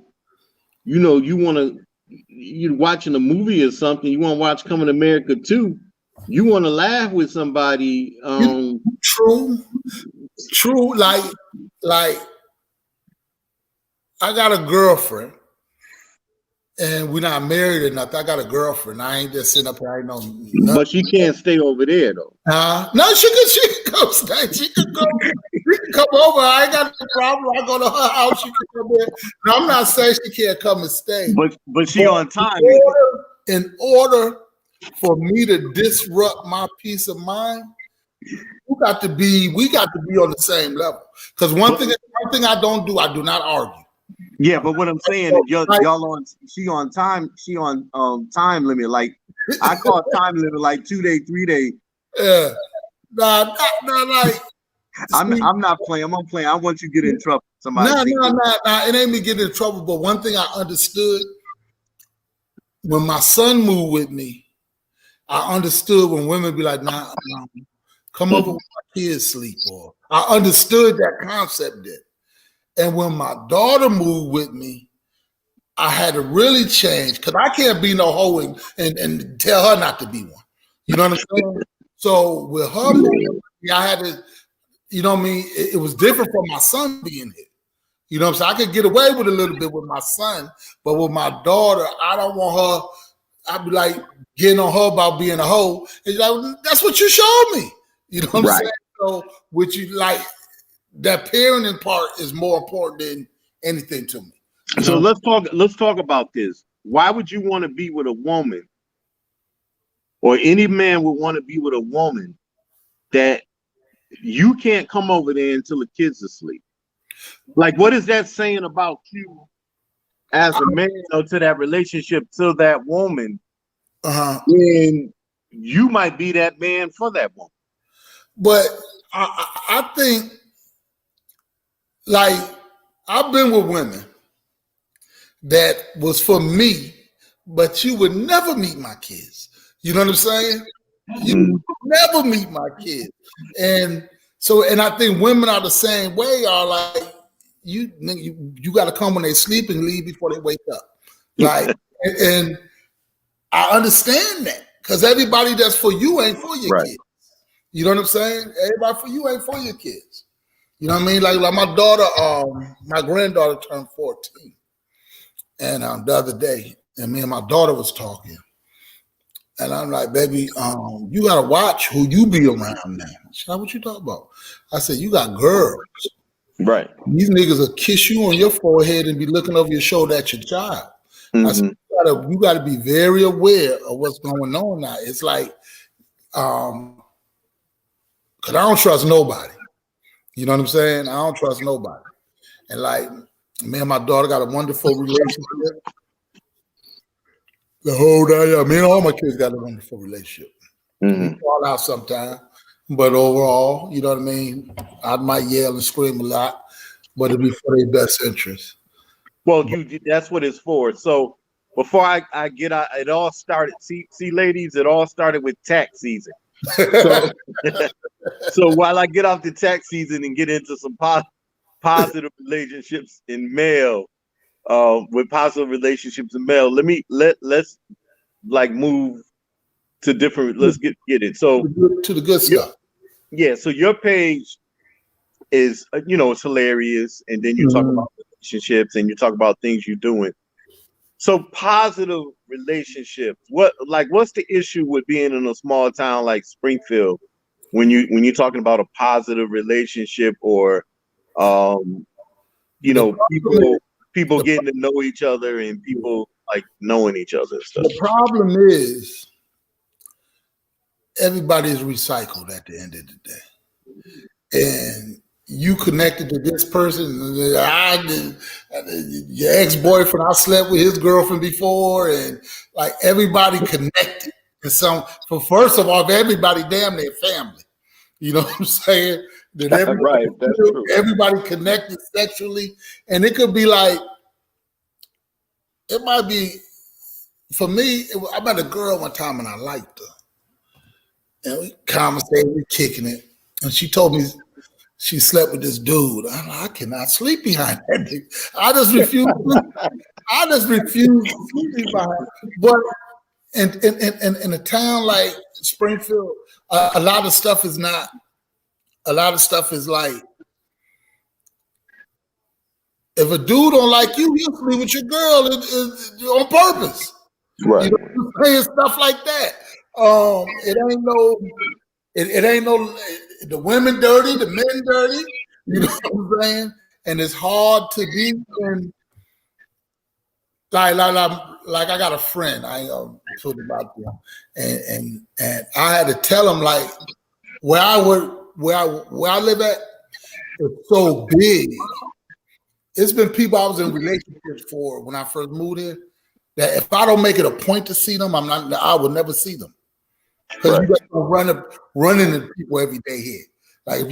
you're watching a movie or something, you want to watch Coming to America 2, you want to laugh with somebody. True. Like I got a girlfriend, and we're not married or nothing. I got a girlfriend. I ain't just sitting up here. I ain't no. But she can't stay over there though. No, she can come stay. She can come over. I ain't got no problem. I go to her house. She can come in. No, I'm not saying she can't come and stay. But she on time. In order for me to disrupt my peace of mind, we got to be on the same level. Because one thing I don't do, I do not argue. Yeah, but what I'm saying is she on time limit. Like I call time limit like 2 day, 3 day. Yeah. Nah, like I'm not playing. I'm not playing. I want you to get in trouble. Somebody. No. It ain't me getting in trouble. But one thing I understood when my son moved with me, I understood when women be like, nah, come over when my kids sleep. Or I understood that concept then. And when my daughter moved with me, I had to really change because I can't be no hoe and tell her not to be one. You know what I'm saying? So with her moving, I had to, you know what I mean? It was different from my son being here. You know what I'm saying? I could get away with a little bit with my son, but with my daughter, I don't want her. I'd be like getting on her about being a hoe. It's like, that's what you showed me. You know what I'm saying? So, which you like, that parenting part is more important than anything to me. So let's talk about this. Why would you want to be with a woman, or any man would want to be with a woman that you can't come over there until the kids are asleep? Like, what is that saying about you as a man, to that relationship, to that woman? And you might be that man for that woman. But I think, like, I've been with women that was for me, but you would never meet my kids. You know what I'm saying? You would never meet my kids. And so, and I think women are the same way, are like, you got to come when they sleep and leave before they wake up. Like, and I understand that, because everybody that's for you ain't for your kids. You know what I'm saying? Everybody for you ain't for your kids. You know what I mean? Like my daughter, my granddaughter turned 14. And the other day, and me and my daughter was talking. And I'm like, baby, you got to watch who you be around now. She said, what you talking about? I said, you got girls. Right. These niggas will kiss you on your forehead and be looking over your shoulder at your child. I said, you got to be very aware of what's going on now. It's like, because I don't trust nobody. You know what I'm saying? I don't trust nobody. And like, me and my daughter got a wonderful relationship. The whole day, me and all my kids got a wonderful relationship. We fall out sometimes, but overall, you know what I mean? I might yell and scream a lot, but it'll be for their best interest. Well, that's what it's for. So before I get out, it all started. See, ladies, it all started with tax season. So while I get off the tax season and get into some positive relationships in male, with positive relationships in male, let's like move to different. Let's get it. So to the good stuff. Yeah. So your page is, it's hilarious, and then you talk about relationships and you talk about things you're doing. So positive relationships. What's the issue with being in a small town like Springfield when you're talking about a positive relationship, or people getting to know each other and people like knowing each other and stuff? The problem is everybody is recycled at the end of the day, and you connected to this person. Your ex-boyfriend, I slept with his girlfriend before, and like everybody connected. And first of all, everybody damn near family. You know what I'm saying? That everybody, right, that's true. Everybody connected sexually, and it could be like, it might be, for me, I met a girl one time and I liked her, and we conversated, we kicking it, and she told me she slept with this dude. I cannot sleep behind that dude. I just refuse. I just refuse to sleep behind. But in a town like Springfield, a lot of stuff is not. A lot of stuff is like, if a dude don't like you, he'll sleep with your girl on purpose. Right. You know, saying stuff like that. It ain't no the women dirty, the men dirty. You know what I'm saying? And it's hard to be in. Like I got a friend. I told about them, and I had to tell him, like, where I live at, it's so big. It's been people I was in relationships for when I first moved here, that if I don't make it a point to see them, I will never see them. Because you got to run into people every day here. Like if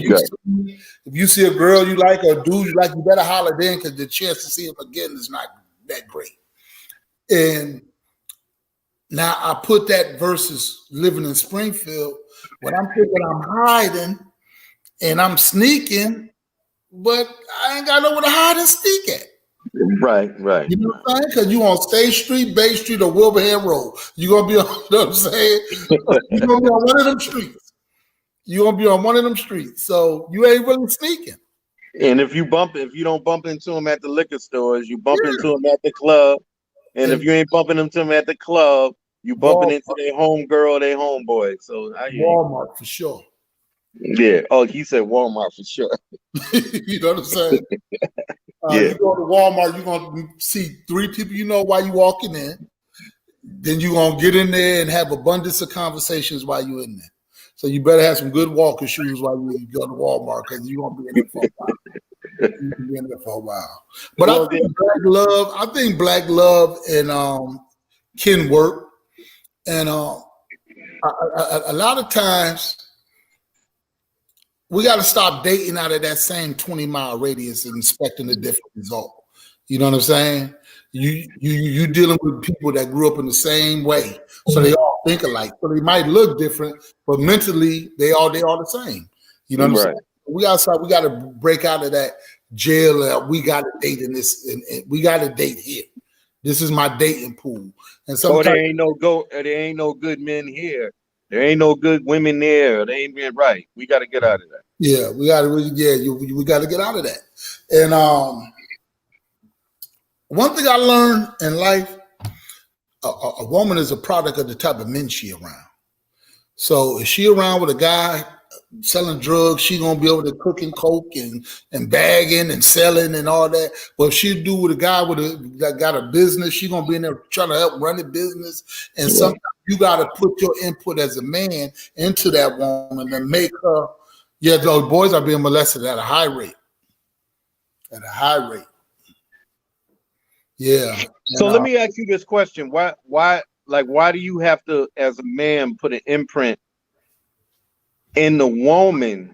you see a girl you like or a dude you like, you better holler then, because the chance to see him again is not that great. And now I put that versus living in Springfield, when I'm thinking I'm hiding and I'm sneaking, but I ain't got nowhere to hide and sneak at. Right. You know what I'm saying? Because you on State Street, Bay Street, or Wilbraham Road. You're going to be on, you know what I'm saying? You're going to be on one of them streets. You're going to be on one of them streets. So you ain't really sneaking. And if you don't bump into them at the liquor stores, you bump into them at the club. And if you ain't bumping into them at the club, you bumping into their home girl, their homeboy. So Walmart for sure. Yeah. Oh, he said Walmart for sure. You know what I'm saying? Yeah. You go to Walmart, you're gonna see 3 people you know while you walking in. Then you're gonna get in there and have abundance of conversations while you're in there. So you better have some good walking shoes while you go to Walmart because you're gonna be in there for a while. You're gonna be in there for a while. But Well, I think black love and can work. And a lot of times we got to stop dating out of that same 20-mile radius and expecting a different result. You know what I'm saying? You dealing with people that grew up in the same way, so they all think alike. So they might look different, but mentally they all the same. You know what I'm saying? We got to break out of that jail. We got to date in this, and we got to date here. This is my dating pool. And sometimes there ain't no good men here. There ain't no good women there. They ain't being right. We got to get out of that. Yeah, we got to get out of that. And one thing I learned in life, a woman is a product of the type of men she around. So if she around with a guy selling drugs, she gonna be able to cook and coke and bagging and selling and all that. But if she do with a guy that got a business, she gonna be in there trying to help run the business. And sometimes you gotta put your input as a man into that woman and make her. Yeah, those boys are being molested at a high rate. At a high rate. Yeah. So let me ask you this question: why do you have to, as a man, put an imprint in the woman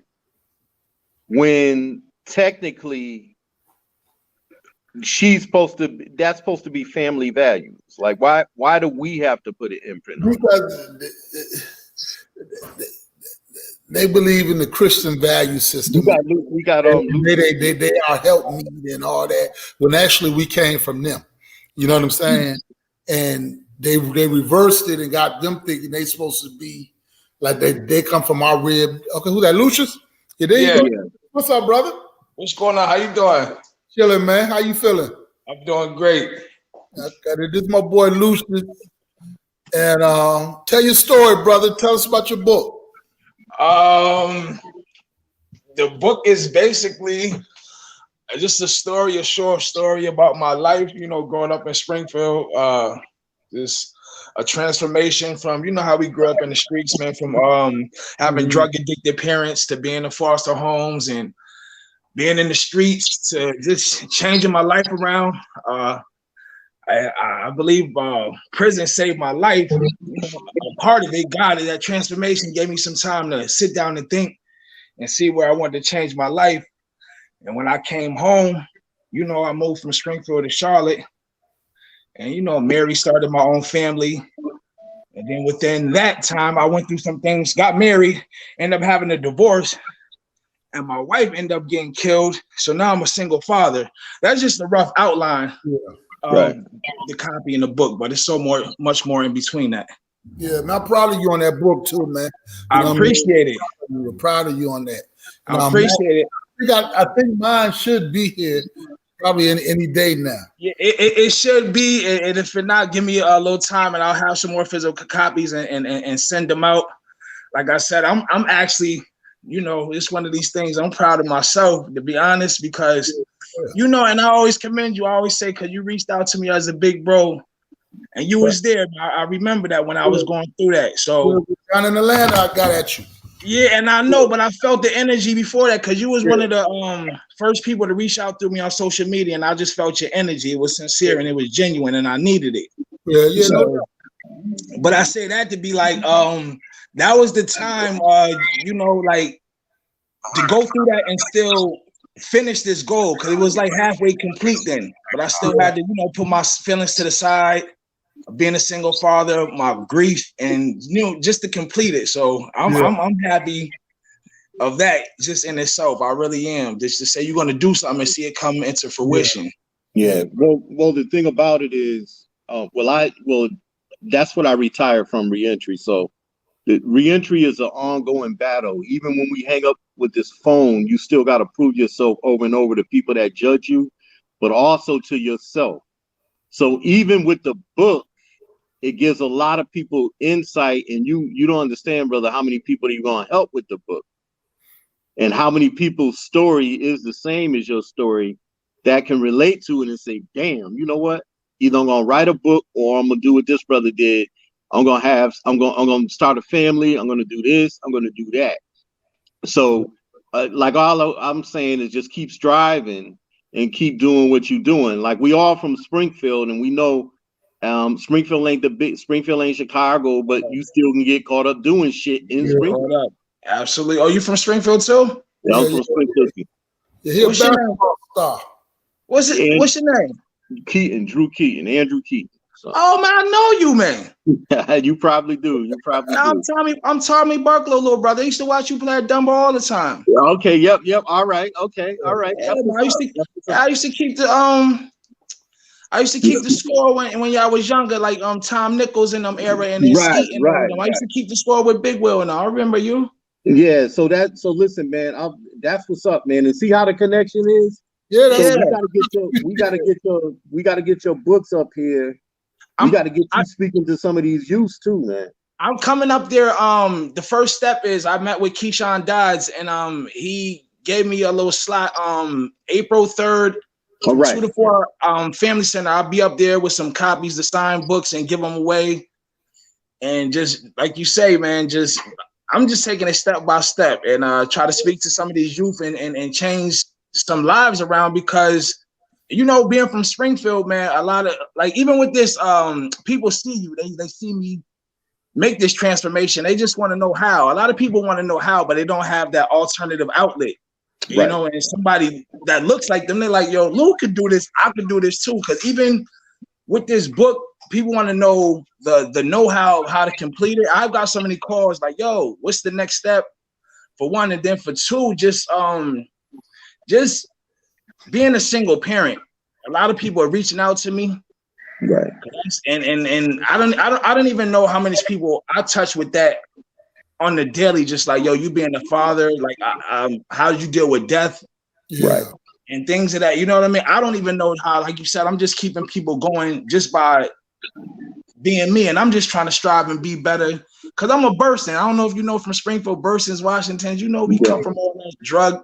when technically that's supposed to be family values? Like, why do we have to put an imprint on? Because they believe in the Christian value system. We got they are help me and all that. When actually we came from them. You know what I'm saying? And they reversed it and got them thinking they supposed to be like they come from our rib. Okay, who that? Lucius? Yeah, there you go. Yeah. What's up, brother? What's going on? How you doing? Chilling, man. How you feeling? I'm doing great. Okay, this is my boy Lucius. And tell your story, brother. Tell us about your book. The book is basically just a short story about my life, growing up in Springfield. Just a transformation from, how we grew up in the streets, man, from having drug addicted parents to being in foster homes and being in the streets to just changing my life around. I believe prison saved my life. A part of it, God, that transformation gave me some time to sit down and think and see where I wanted to change my life. And when I came home, I moved from Springfield to Charlotte. And, Mary started my own family. And then within that time, I went through some things, got married, ended up having a divorce. And my wife ended up getting killed. So now I'm a single father. That's just a rough outline. Yeah. The copy in the book, but it's much more in between that. Yeah, man, I'm proud of you on that book too, man. I appreciate it. We're proud of you on that. I appreciate it. I think mine should be here probably any day now. Yeah, it should be, and if it not, give me a little time, and I'll have some more physical copies and send them out. Like I said, I'm actually, it's one of these things. I'm proud of myself, to be honest, because. And I always commend you. I always say, because you reached out to me as a big bro, and you was there. I remember that when I was going through that. So down in Atlanta, I got at you. Yeah, and I know, but I felt the energy before that because you was one of the first people to reach out to me on social media, and I just felt your energy. It was sincere and it was genuine, and I needed it. Yeah. So, but I say that to be like, that was the time, like to go through that and still finish this goal, because it was like halfway complete then, but I still had to put my feelings to the side, being a single father, my grief, and just to complete it. So I'm happy of that just in itself. I really am, just to say you're going to do something and see it come into fruition. Yeah. Well the thing about it is that's what I retired from reentry. So the reentry is an ongoing battle. Even when we hang up with this phone, you still got to prove yourself over and over to people that judge you, but also to yourself. So even with the book, it gives a lot of people insight, and you don't understand, brother, how many people you're going to help with the book. and how many people's story is the same as your story that can relate to it and say, damn, you know what? Either I'm gonna write a book or I'm gonna do what this brother did. I'm gonna start a family. I'm gonna do this. I'm gonna do that. So, like I'm saying is just keep striving and keep doing what you're doing. Like we all from Springfield, and we know Springfield ain't Chicago, but you still can get caught up doing shit in Springfield. Absolutely. Oh, you from Springfield too? Yeah, I'm from Springfield. What's your name? Star. What's your name? Andrew Keaton. So. Oh man, I know you, man. You probably do. I'm Tommy Barklow, little brother. I used to watch you play at Dumbo all the time. Okay. Yep. All right. Okay. All right. Yeah, I used to keep the score when y'all was younger, like Tom Nichols in them era and then Skeet right. I used to keep the score with Big Will and I remember you. Yeah. So listen, man. That's what's up, man. And see how the connection is. Yeah. So we gotta get your books up here. We got to get you speaking to some of these youths too, man. I'm coming up there. The first step is I met with Keyshawn Dodds, and he gave me a little slot. April 3rd, 2 to 4, Family Center. I'll be up there with some copies to sign books and give them away. And just like you say, man, I'm just taking it step by step and try to speak to some of these youth and change some lives around because. You know, being from Springfield, man, a lot of like even with this, people see you, they see me make this transformation. They just want to know how. A lot of people want to know how, but they don't have that alternative outlet. You know, and somebody that looks like them, they're like, yo, Lou could do this, I could do this too. Because even with this book, people want to know the know-how, how to complete it. I've got so many calls like, yo, what's the next step? For one, and then for two, just being a single parent, a lot of people are reaching out to me, right? And I don't even know how many people I touch with that on the daily. Just like, yo, you being a father, like, how did you deal with death, right? And things of that. You know what I mean? I don't even know how. Like you said, I'm just keeping people going just by being me, and I'm just trying to strive and be better. Cause I'm a Burston. I don't know if you know from Springfield, Burston's, Washington. You know we come from all that drug.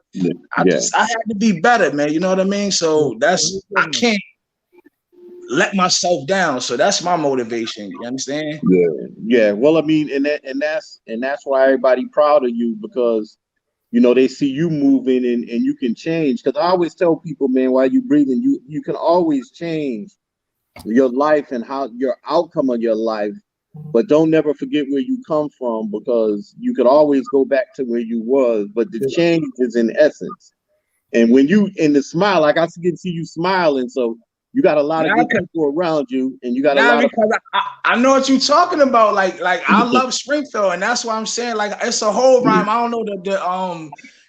I had to be better, man. You know what I mean? So I can't let myself down. So that's my motivation. You understand? Yeah. Well, I mean, and that's why everybody proud of you because you know they see you moving and you can change. Because I always tell people, man, while you breathing, you can always change your life and how your outcome of your life. But don't never forget where you come from because you could always go back to where you was. But the change is in essence. And when you in the smile, like I can see you smiling, so you got a lot of good people around you, and you got a lot of. I know what you're talking about. Like I love Springfield, and that's why I'm saying like it's a whole rhyme. I don't know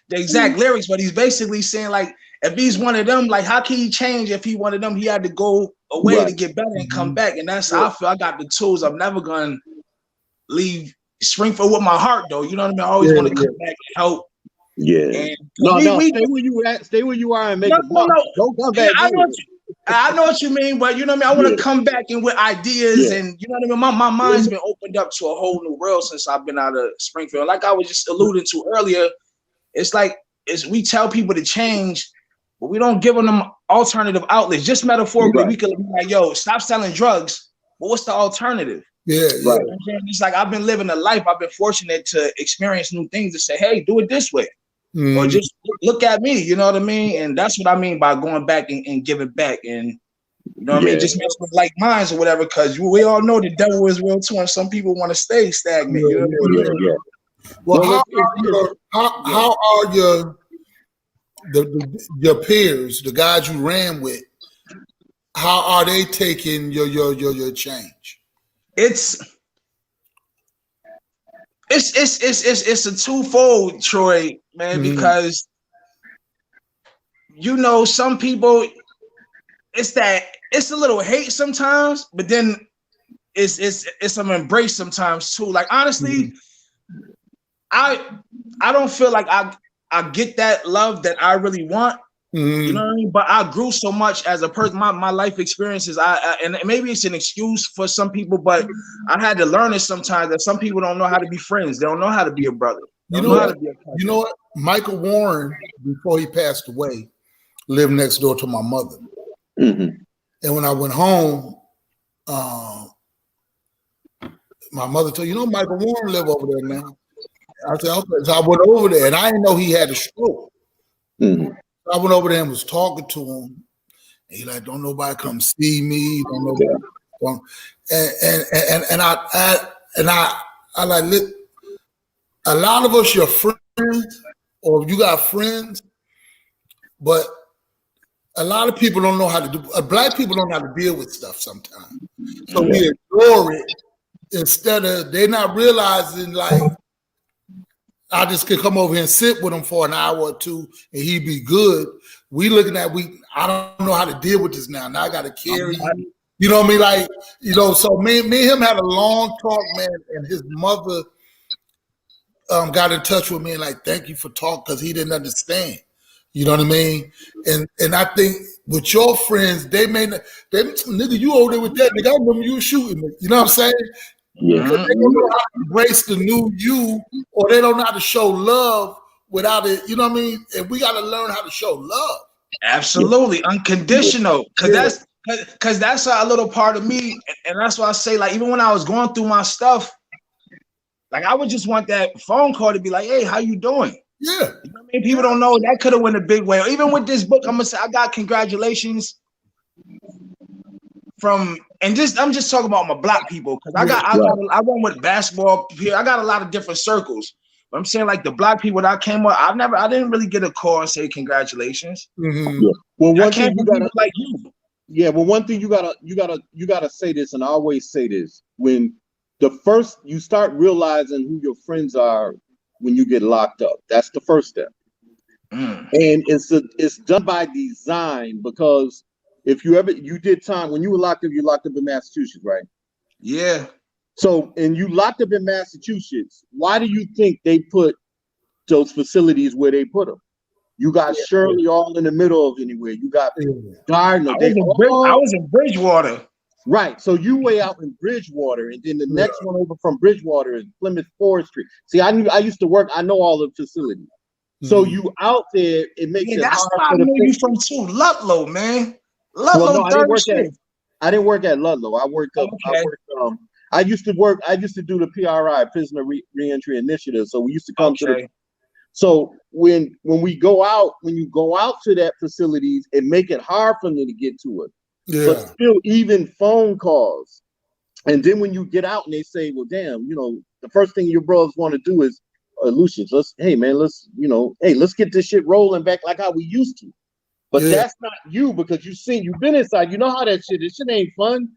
the exact lyrics, but he's basically saying like if he's one of them, like how can he change if he one of them? He had to go away to get better and come back, and that's how I feel. I got the tools. I'm never gonna leave Springfield with my heart, though. You know what I mean? I always want to come back and help. Yeah. And no, stay where you at. Stay where you are and make it. No. Don't come back. I know what you mean, but you know what I mean. I want to come back and with ideas, and you know what I mean. My mind's been opened up to a whole new world since I've been out of Springfield. Like I was just alluding to earlier, it's like we tell people to change. But we don't give them alternative outlets. Just metaphorically, we could be like, yo, stop selling drugs. But what's the alternative? Yeah. It's like I've been living a life. I've been fortunate to experience new things to say, hey, do it this way. Or just look at me. You know what I mean? And that's what I mean by going back and giving back. And you know what I mean? Just mess with like minds or whatever, because we all know the devil is real too. And some people want to stay stagnant. You know what I mean? Well, how are your peers, the guys you ran with, how are they taking your change? It's a twofold, Troy, man, because you know some people it's a little hate sometimes, but then it's some embrace sometimes too. Like honestly, I don't feel like I get that love that I really want. You know what I mean? But I grew so much as a person. My life experiences, and maybe it's an excuse for some people, but I had to learn it sometimes that some people don't know how to be friends. They don't know how to be a brother. You know what? Michael Warren, before he passed away, lived next door to my mother. Mm-hmm. And when I went home, my mother told you know Michael Warren live over there now. I said, okay. So I went over there, and I didn't know he had a stroke. Mm-hmm. So I went over there and was talking to him. And he like, don't nobody come see me. Don't nobody come. And I like, look, a lot of us, your friends, or you got friends, but a lot of people don't know how to do. Black people don't know how to deal with stuff sometimes. So we ignore it instead of they're not realizing like I just could come over here and sit with him for an hour or two and he'd be good. We looking at I don't know how to deal with this now. Now I got to carry you. You know what I mean? Like, you know, so me and him had a long talk, man, and his mother got in touch with me and like, thank you for talking because he didn't understand. You know what I mean? And I think with your friends, they may not, nigga, you over there with that nigga. I remember you shooting me. You know what I'm saying? Yeah. Because they don't know how to embrace the new you, or they don't know how to show love without it. You know what I mean? And we got to learn how to show love. Absolutely, unconditional. Because that's a little part of me, and that's why I say, like, even when I was going through my stuff, like I would just want that phone call to be like, "Hey, how you doing?" Yeah. You know what I mean? People don't know that could have went a big way. Or even with this book, I'm gonna say I got congratulations from, and I'm just talking about my black people because I went with basketball here. I got a lot of different circles. But I'm saying like the black people that I came with, I didn't really get a call and say congratulations. Mm-hmm. Yeah. Well, one I thing you gotta like you. Yeah, well, one thing you gotta say this, and I always say this: when you start realizing who your friends are when you get locked up. That's the first step. And it's done by design, because if you did time when you were locked up, you locked up in Massachusetts, right? Yeah. So, and you locked up in Massachusetts, why do you think they put those facilities where they put them? You got Shirley all in the middle of anywhere. You got Gardner. I was in Bridgewater. Right. So you way out in Bridgewater, and then the next one over from Bridgewater is Plymouth Forestry. See, I used to work. I know all the facilities. So you out there, it makes it that's hard. where I knew you from too, Ludlow, man. Ludlow, well, no, I didn't work at Ludlow. I worked up. Okay. I used to do the PRI, Prisoner Reentry Initiative. So we used to come to So when you go out to that facilities, it make it hard for me to get to it. Yeah. But still, even phone calls. And then when you get out and they say, well, damn, you know, the first thing your brothers want to do is, Lucius, let's get this shit rolling back like how we used to. But that's not you, because you've been inside. You know how this shit ain't fun.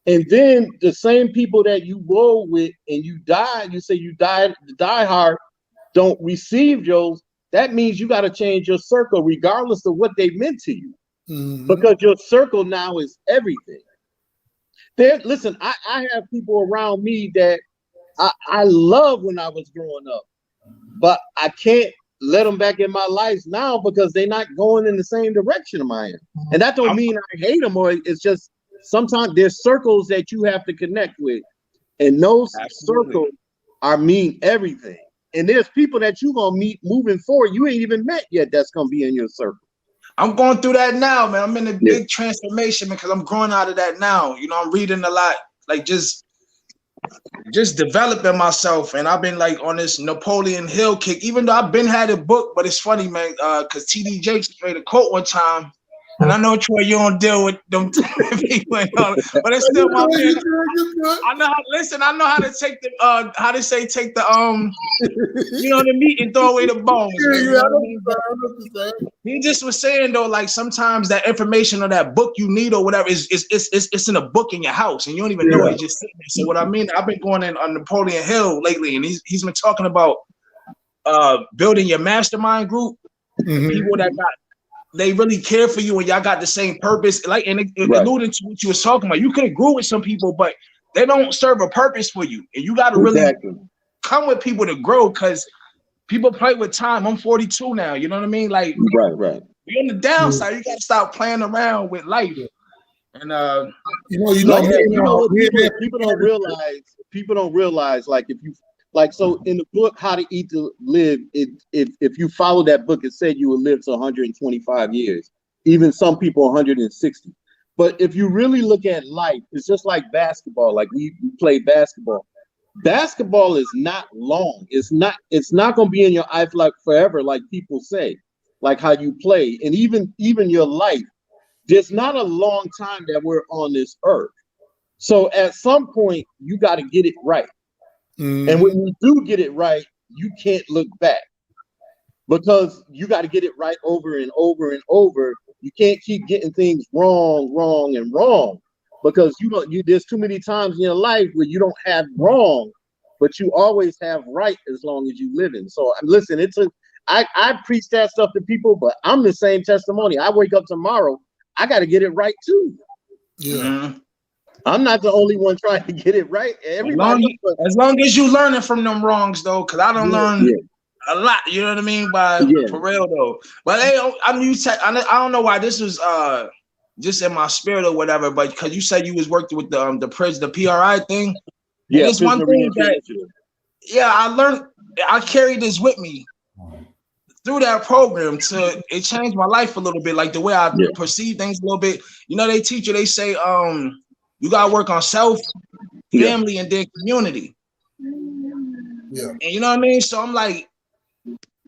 And then the same people that you roll with and you say you die hard, don't receive yours. That means you got to change your circle regardless of what they meant to you. Mm-hmm. Because your circle now is everything. Listen, I have people around me that I love when I was growing up, but I can't let them back in my life now because they're not going in the same direction of mine. And that don't mean I hate them, or it's just sometimes there's circles that you have to connect with, and those circles mean everything. And there's people that you're gonna meet moving forward you ain't even met yet that's gonna be in your circle. I'm going through that now, man. I'm in a big transformation because I'm growing out of that now. You know, I'm reading a lot, like just developing myself. And I've been like on this Napoleon Hill kick, even though I've been had a book. But it's funny, man, because TD Jakes made a quote one time. And I know, Troy, you don't deal with them people, but it's still my man. I know how to take the you know, the meat and throw away the bones. He just was saying though, like sometimes that information or that book you need or whatever it's in a book in your house and you don't even know it's just sitting there. So what I mean, I've been going in on Napoleon Hill lately, and he's been talking about building your mastermind group, people that they really care for you and y'all got the same purpose. Like, and it alluding to what you was talking about. You can agree with some people, but they don't serve a purpose for you. And you got to really come with people to grow, because people play with time. I'm 42 now. You know what I mean? Like, right. You're on the downside. You got to stop playing around with life. And people don't realize. People don't realize. Like, if you Like, so in the book, How to Eat to Live, if you follow that book, it said you would live to 125 years, even some people 160. But if you really look at life, it's just like basketball. Like we play basketball. Basketball is not long. It's not going to be in your life like forever, like people say, like how you play. And even your life, there's not a long time that we're on this earth. So at some point, you got to get it right. And when you do get it right, you can't look back, because you got to get it right over and over and over. You can't keep getting things wrong, because there's too many times in your life where you don't have wrong, but you always have right as long as you live in. So listen, I preach that stuff to people, but I'm the same testimony. I wake up tomorrow, I got to get it right too. Yeah. Mm-hmm. I'm not the only one trying to get it right. Everybody, as long as you learning from them wrongs, though, because I don't learn a lot. You know what I mean? For real though. But hey, I mean, I don't know why this was just in my spirit or whatever. But because you said you was working with the prison, the PRI thing. Yeah, and it's one thing that I learned. I carried this with me through that program. It changed my life a little bit, like the way I perceive things a little bit. You know, they teach you. They say you gotta work on self, family, and then community. Yeah. And you know what I mean? So I'm like,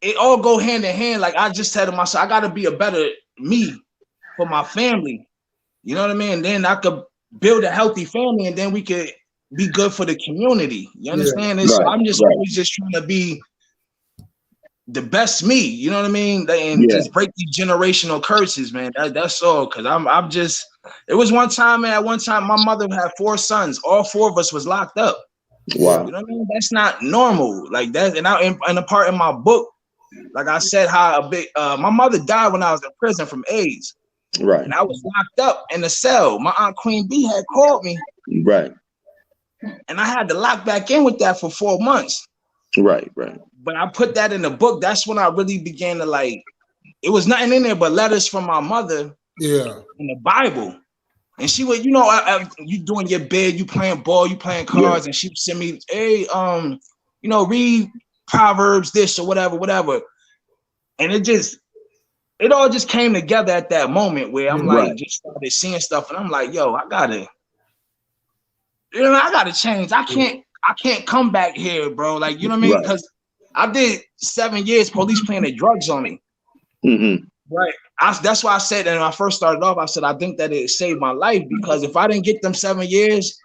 it all go hand in hand. Like I just said to myself, I gotta be a better me for my family. You know what I mean? And then I could build a healthy family, and then we could be good for the community. You understand? So I'm just always just trying to be the best me. You know what I mean? And just break these generational curses, man. That's all. Cause I'm just. It was one time, man. At one time, my mother had 4 sons. All 4 of us was locked up. Wow. You know what I mean? That's not normal. Like that. And a part in my book, like I said, how my mother died when I was in prison from AIDS. Right. And I was locked up in a cell. My aunt Queen B had called me. Right. And I had to lock back in with that for 4 months. Right. But I put that in the book. That's when I really began to like. It was nothing in there but letters from my mother. Yeah. In the Bible. And she would, you doing your bed, you playing ball, you playing cards, and she would send me, hey, read Proverbs, this or whatever. And it all just came together at that moment where I'm like, just started seeing stuff, and I'm like, yo, I gotta change. I can't come back here, bro. Like, you know what I mean? Because I did 7 years police playing drugs on me. Mm-hmm. Right. That's why I said, and when I first started off, I said, I think that it saved my life, because if I didn't get them 7 years,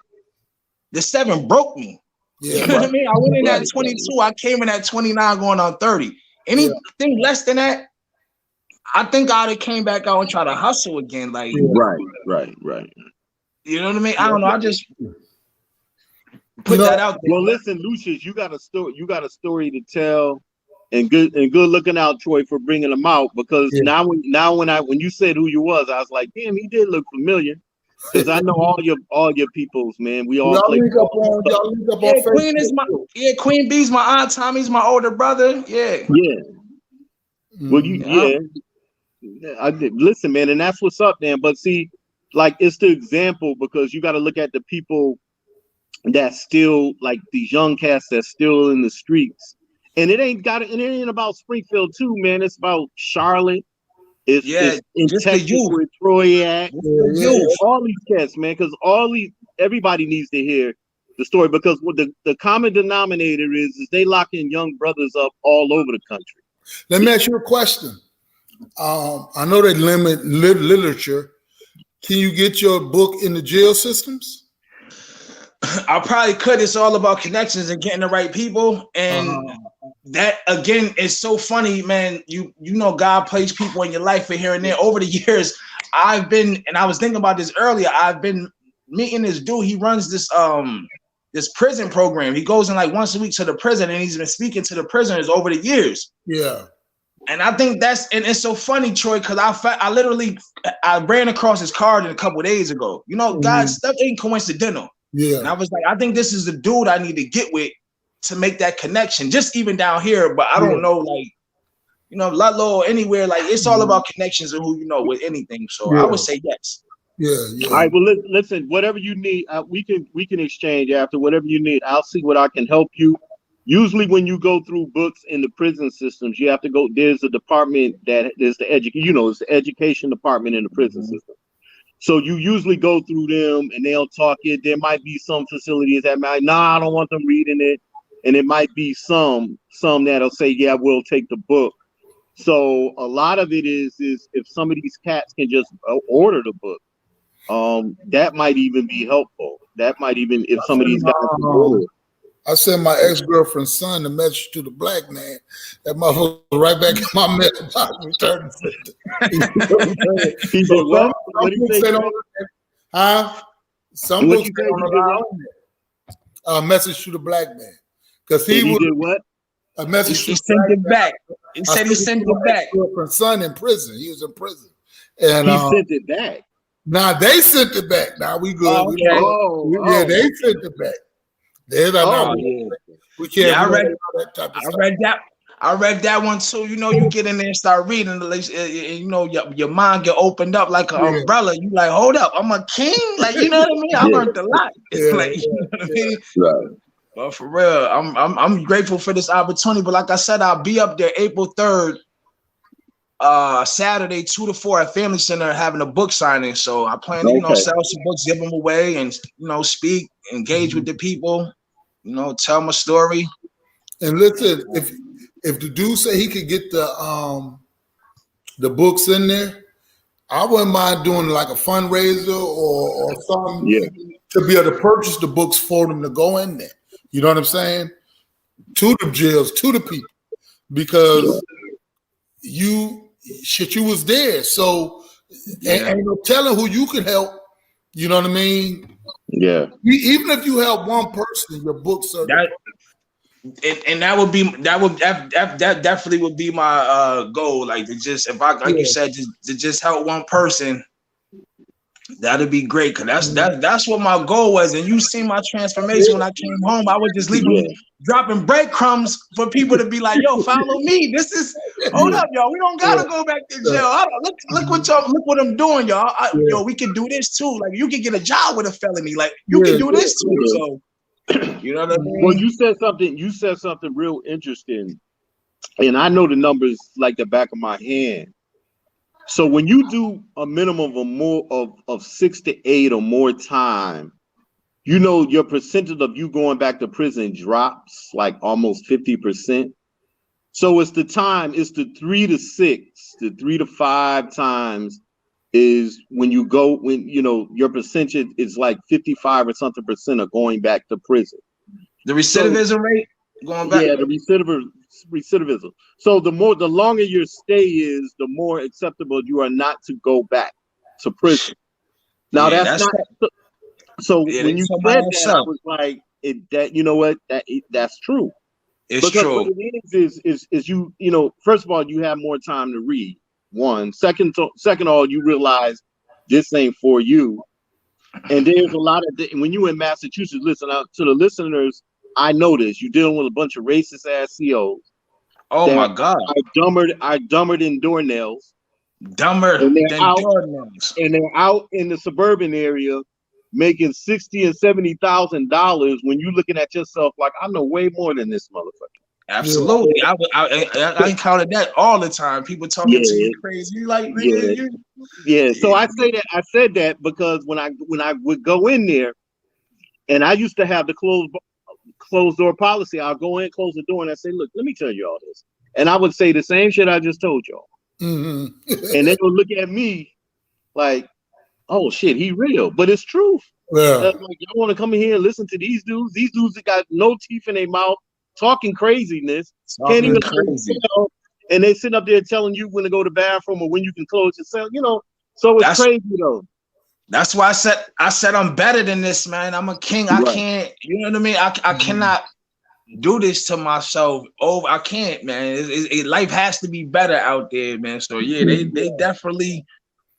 the 7 broke me. Yeah, you know what I mean? I went in at 22. I came in at 29 going on 30. Anything less than that, I think I'd have came back out and try to hustle again. Like, right. You know what I mean? I don't know. I just put that out there. Well, listen, Lucius, you got a story to tell. And good looking out, Troy, for bringing them out, because now when you said who you was, I was like, damn, he did look familiar, because I know all your peoples, man. We all play. Queen is Queen B's my aunt. Tommy's my older brother. Yeah. Well, I did. Listen, man, and that's what's up, man. But see, like, it's the example, because you got to look at the people that still, like these young cats that's still in the streets. And it ain't about Springfield too, man. It's about Charlotte. It's in Texas where Troy at. All these cats, man, because everybody needs to hear the story, because what the common denominator is they locking young brothers up all over the country. Let me ask you a question. I know they limit literature. Can you get your book in the jail systems? I probably could. It's all about connections and getting the right people. And that, again, is so funny, man. You know, God placed people in your life for here and there. Over the years, I was thinking about this earlier, I've been meeting this dude. He runs this prison program. He goes in like once a week to the prison, and he's been speaking to the prisoners over the years. Yeah. And I think and it's so funny, Troy, because I ran across his card a couple of days ago. You know, God's stuff ain't coincidental. Yeah. And I was like, I think this is the dude I need to get with to make that connection, just even down here. But I don't know, like, Ludlow or anywhere. Like, it's all about connections and who you know with anything. So I would say yes. Yeah. All right. Well, listen. Whatever you need, we can exchange after. Whatever you need, I'll see what I can help you. Usually when you go through books in the prison systems, you have to go, there's a department that is the it's the education department in the prison system. So you usually go through them and they'll talk it. There might be some facilities that might, I don't want them reading it. And it might be some that'll say, yeah, we'll take the book. So a lot of it is if some of these cats can just order the book, that might even be helpful. That might even, if some of these guys can order it. I sent my ex-girlfriend's son a message to the black man. That motherfucker was right back in my mailbox. Returning He said, what? What did he say? Some books say a message to the black man. Because he did what? A message. He sent it back. He said he sent it back. Ex-girlfriend's son in prison. He was in prison. And he sent it back. Nah, they sent it back. Nah, we good. Oh, okay. Yeah, they sent it back. We can't. Yeah, I read that one too. You know, you get in there and start reading, you know, your mind get opened up like an umbrella. You like, hold up, I'm a king. Like, you know what I mean? I learned a lot. Like, you know what I mean? Right. But for real, I'm grateful for this opportunity. But like I said, I'll be up there April 3rd, Saturday, 2 to 4 at Family Center having a book signing. So I plan to, you know, sell some books, give them away, and you know, speak, engage with the people, you know, tell my story. And listen, if the dude say he could get the books in there, I wouldn't mind doing like a fundraiser or something to be able to purchase the books for them to go in there. You know what I'm saying? To the jails, to the people, because you was there. So ain't no telling who you can help. You know what I mean? Yeah. Even if you help one person, your books are. That definitely would be my goal. Like to just, if I, like you said, to just help one person. That'd be great, cause that's what my goal was. And you see my transformation when I came home. I was just leaving, dropping breadcrumbs for people to be like, "Yo, follow me. This is hold up, y'all. We don't gotta go back to jail. Look what I'm doing, y'all. Yo, we can do this too. Like you can get a job with a felony. Like you can do this too. So you know what I mean? Well, you said something real interesting, and I know the numbers like the back of my hand. So when you do a minimum of 6 to 8 or more time, you know your percentage of you going back to prison drops like almost 50%. So it's the 3 to 6, the 3 to 5 times is when you know your percentage is like 55 or something percent of going back to prison. The recidivism rate going back. Yeah, the recidivism. So the longer your stay is, the more acceptable you are not to go back to prison. Now that's not. So when you said that, I was like, that you know what, that's true. It's true. What it is you know, first of all, you have more time to read. One, second of all, you realize this ain't for you. And there's a lot of when you in Massachusetts, listen out to the listeners. I know this. You're dealing with a bunch of racist ass COs. Oh my God! Are dumber than doornails. Dumber than doornails. And they're out in the suburban area making $60,000 and $70,000 when you're looking at yourself like, I know way more than this motherfucker. Absolutely, I encountered that all the time. People talking to you crazy, you like, So I said that because when I would go in there, and I used to have the closed door policy. I'll go in, close the door, and I say, look, let me tell you all this. And I would say the same shit I just told y'all. Mm-hmm. And they would look at me like, oh shit, he real. But it's truth. Yeah. Like, y'all want to come in here and listen to these dudes? These dudes that got no teeth in their mouth, talking craziness. Can't even crazy. And they sit up there telling you when to go to the bathroom or when you can close yourself, you know. So it's crazy though. That's why I said I'm better than this, man. I'm a king. I can't, you know what I mean? I cannot do this to myself. Oh, I can't, man. Life has to be better out there, man. So yeah, they definitely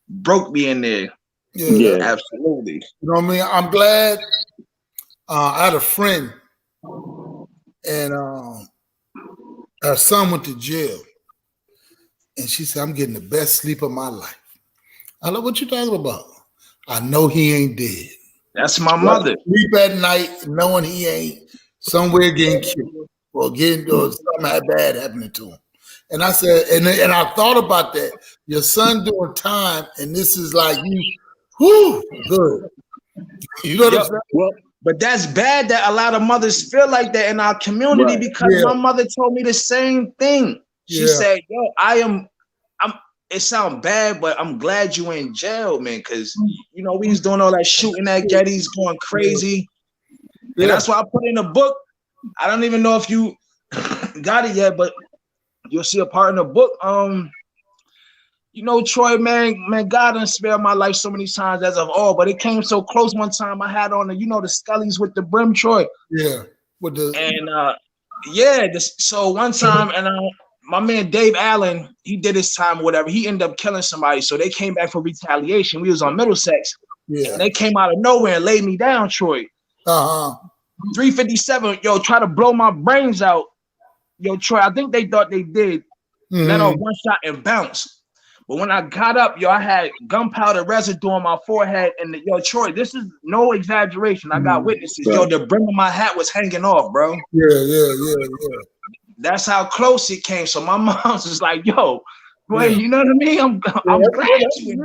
broke me in there. Yeah, absolutely. You know what I mean? I'm glad I had a friend and her son went to jail. And she said, I'm getting the best sleep of my life. I know what you talking about. I know he ain't dead. That's my mother. Sleep at night knowing he ain't somewhere getting killed. or getting or something bad happening to him. And I said, and I thought about that. Your son doing time, and this is like you, whoo, good. You know what I'm saying? Well, but that's bad that a lot of mothers feel like that in our community because my mother told me the same thing. She said, "Yo, I'm." It sounds bad, but I'm glad you in jail, man, because you know we was doing all that shooting at Gettys, going crazy, and that's why I put in the book. I don't even know if you got it yet, but you'll see a part in the book. You know, Troy, man, God done spared my life so many times as of all, but it came so close one time. I had on the, you know, the Scullies with the brim, Troy. Yeah, with the so one time, and my man Dave Allen, he did his time, or whatever. He ended up killing somebody, so they came back for retaliation. We was on Middlesex, and they came out of nowhere and laid me down, Troy. 357, yo, try to blow my brains out, yo, Troy. I think they thought they did. Let off one shot and bounce. But when I got up, yo, I had gunpowder residue on my forehead. And yo, Troy, this is no exaggeration. I got witnesses. Yo, the brim of my hat was hanging off, bro. Yeah. That's how close it came. So my mom's just like, yo, boy, you know what I mean? I'm glad you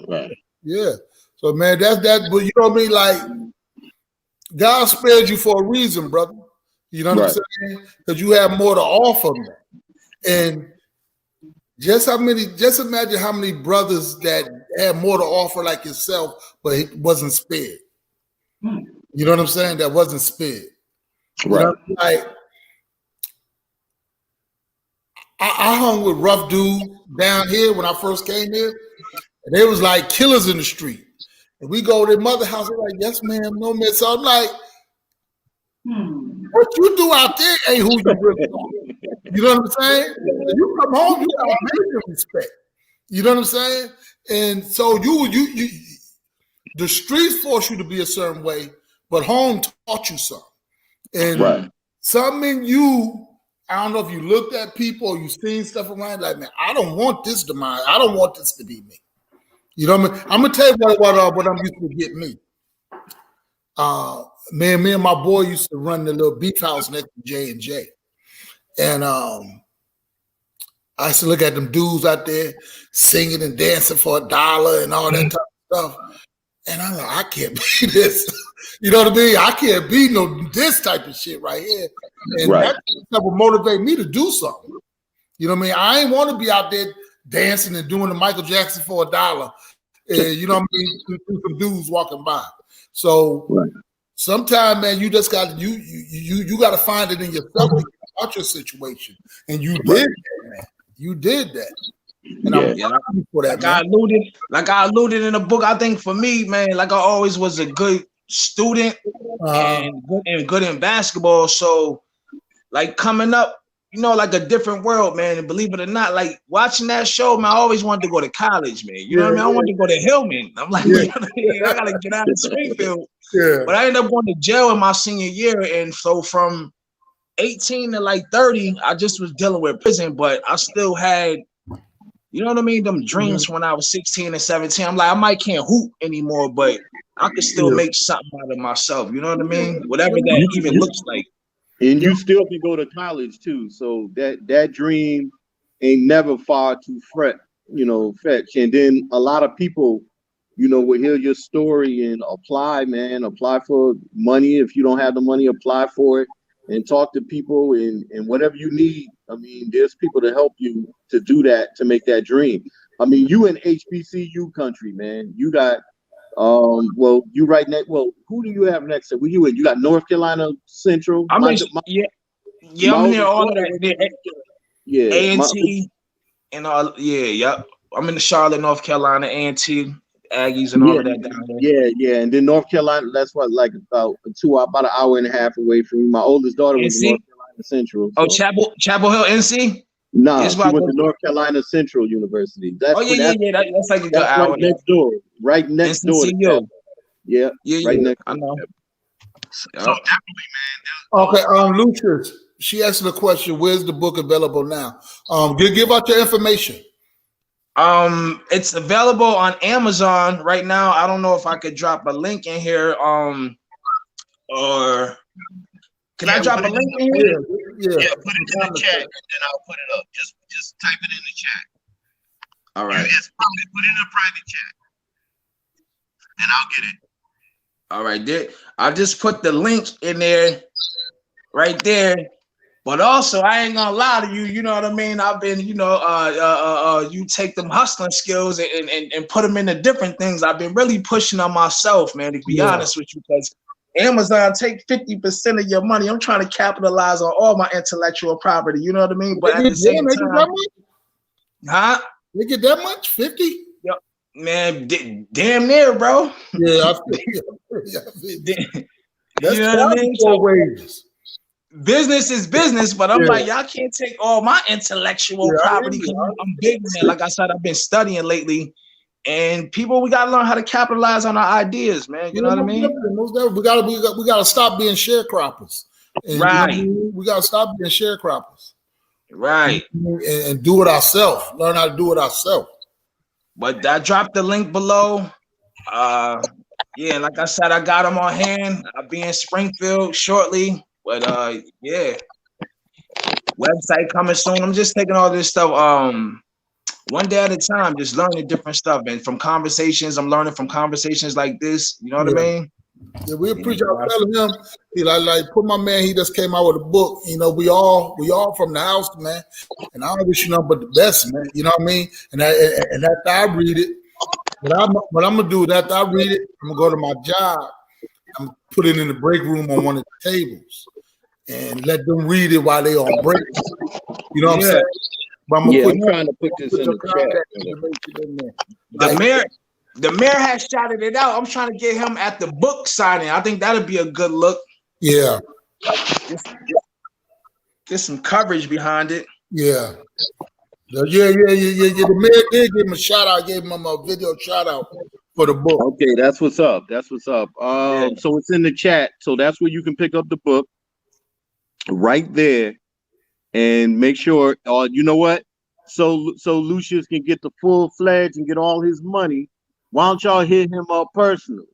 Right. Yeah. So man, that's that. But you know what I mean? Like God spared you for a reason, brother. You know what I'm saying? Because you have more to offer, man. And just imagine how many brothers that had more to offer like yourself, but it wasn't spared. You know what I'm saying? That wasn't spared. Right. You know, like I hung with rough dudes down here when I first came here, and they was like killers in the street. And we go to their mother house, they're like, yes, ma'am, no, man. So I'm like, what you do out there ain't who you really are. You know what I'm saying? When you come home, you got major respect. You know what I'm saying? And so you the streets force you to be a certain way, but home taught you something. And something in you, I don't know if you looked at people or you seen stuff around, like, man, I don't want this to mine. I don't want this to be me. You know what I mean? I'm gonna tell you what I'm used to get me. Me and my boy used to run the little beef house next to J&J. And I used to look at them dudes out there singing and dancing for $1 and all that type of stuff. And I'm like, I can't be this. You know what I mean? I can't be this type of shit right here. And that would motivate me to do something. You know what I mean? I ain't want to be out there dancing and doing the Michael Jackson for $1. You know what I mean? Some dudes walking by. So sometimes, man, you just got you got to find it in yourself to get out your situation, and you did that, man. You did that, and I'm happy for that. Like I alluded in the book. I think for me, man, like I always was a good student and good in basketball. So, like coming up, you know, like a different world, man. And believe it or not, like watching that show, man, I always wanted to go to college, man. You know what I mean? I wanted to go to Hillman. I'm like, you know what I mean? I gotta get out of Springfield. But I ended up going to jail in my senior year, and so from 18 to like 30, I just was dealing with prison, but I still had, you know what I mean, them dreams when I was 16 and 17. I'm like, I might can't hoop anymore, but I could still make something out of myself. You know what I mean? Whatever that even looks like. And you still can go to college too. So that dream ain't never far to fetch. And then a lot of people, you know, will hear your story and apply, man. Apply for money. If you don't have the money, apply for it and talk to people and whatever you need. I mean, there's people to help you to do that, to make that dream. I mean, you in HBCU country, man. You got you right next. Well, who do you have next? Who you in? You got North Carolina Central. I'm in, I'm near all of that. A&T and all. I'm in the Charlotte, North Carolina, A&T, Aggies, and all of that down there. Yeah. And then North Carolina, that's what, like about an hour and a half away from me. My oldest daughter was in North Carolina Central. So. Oh, Chapel Hill, NC. No, she went to North Carolina Central University. That's like a good hour. Right next door. Right next door. Yeah. Right next. I know. So definitely, man. Okay, Lucius, she asked the question, where's the book available now? Give out your information. It's available on Amazon right now. I don't know if I could drop a link in here, or Can I drop a link in here? Yeah, put it in the chat, and then I'll put it up. Just type it in the chat. All right. Yes, put it in a private chat, and I'll get it. All right, there. I just put the link in there, right there. But also, I ain't gonna lie to you. You know what I mean? I've been, you take them hustling skills and put them into different things. I've been really pushing on myself, man. To be honest with you, because Amazon take 50% of your money. I'm trying to capitalize on all my intellectual property. You know what I mean? But at the same time, huh? They get that much? 50? Yep. Man, damn near, bro. Yeah, I feel that's, you know what I mean? So wages. Business is business, but I'm like, y'all can't take all my intellectual property because I'm big, man. Like I said, I've been studying lately, and people, we gotta learn how to capitalize on our ideas, man. You know what I mean? We gotta stop being sharecroppers. Right. You know, we gotta stop being sharecroppers. Right. And do it ourselves. Learn how to do it ourselves. But I dropped the link below. Yeah, like I said, I got them on hand. I'll be in Springfield shortly. But yeah, website coming soon. I'm just taking all this stuff one day at a time, just learning different stuff. And from conversations, I'm learning from conversations like this. You know what I mean? Yeah, we appreciate telling him. He like put my man. He just came out with a book. You know, we all from the house, man. And I don't wish you nothing but the best, man. You know what I mean? And after I read it, what I'm gonna do after I read it, I'm gonna go to my job. I'm gonna put it in the break room on one of the tables and let them read it while they on break. You know what I'm saying? But I'm trying to put this in the chat. The mayor has shouted it out. I'm trying to get him at the book signing. I think that'd be a good look. Yeah. Get some coverage behind it. Yeah. Yeah. The mayor did give him a shout out. I gave him a video shout out for the book. Okay, that's what's up. So it's in the chat. So that's where you can pick up the book right there, and make sure. You know what? So Lucius can get the full fledged and get all his money. Why don't y'all hit him up personally?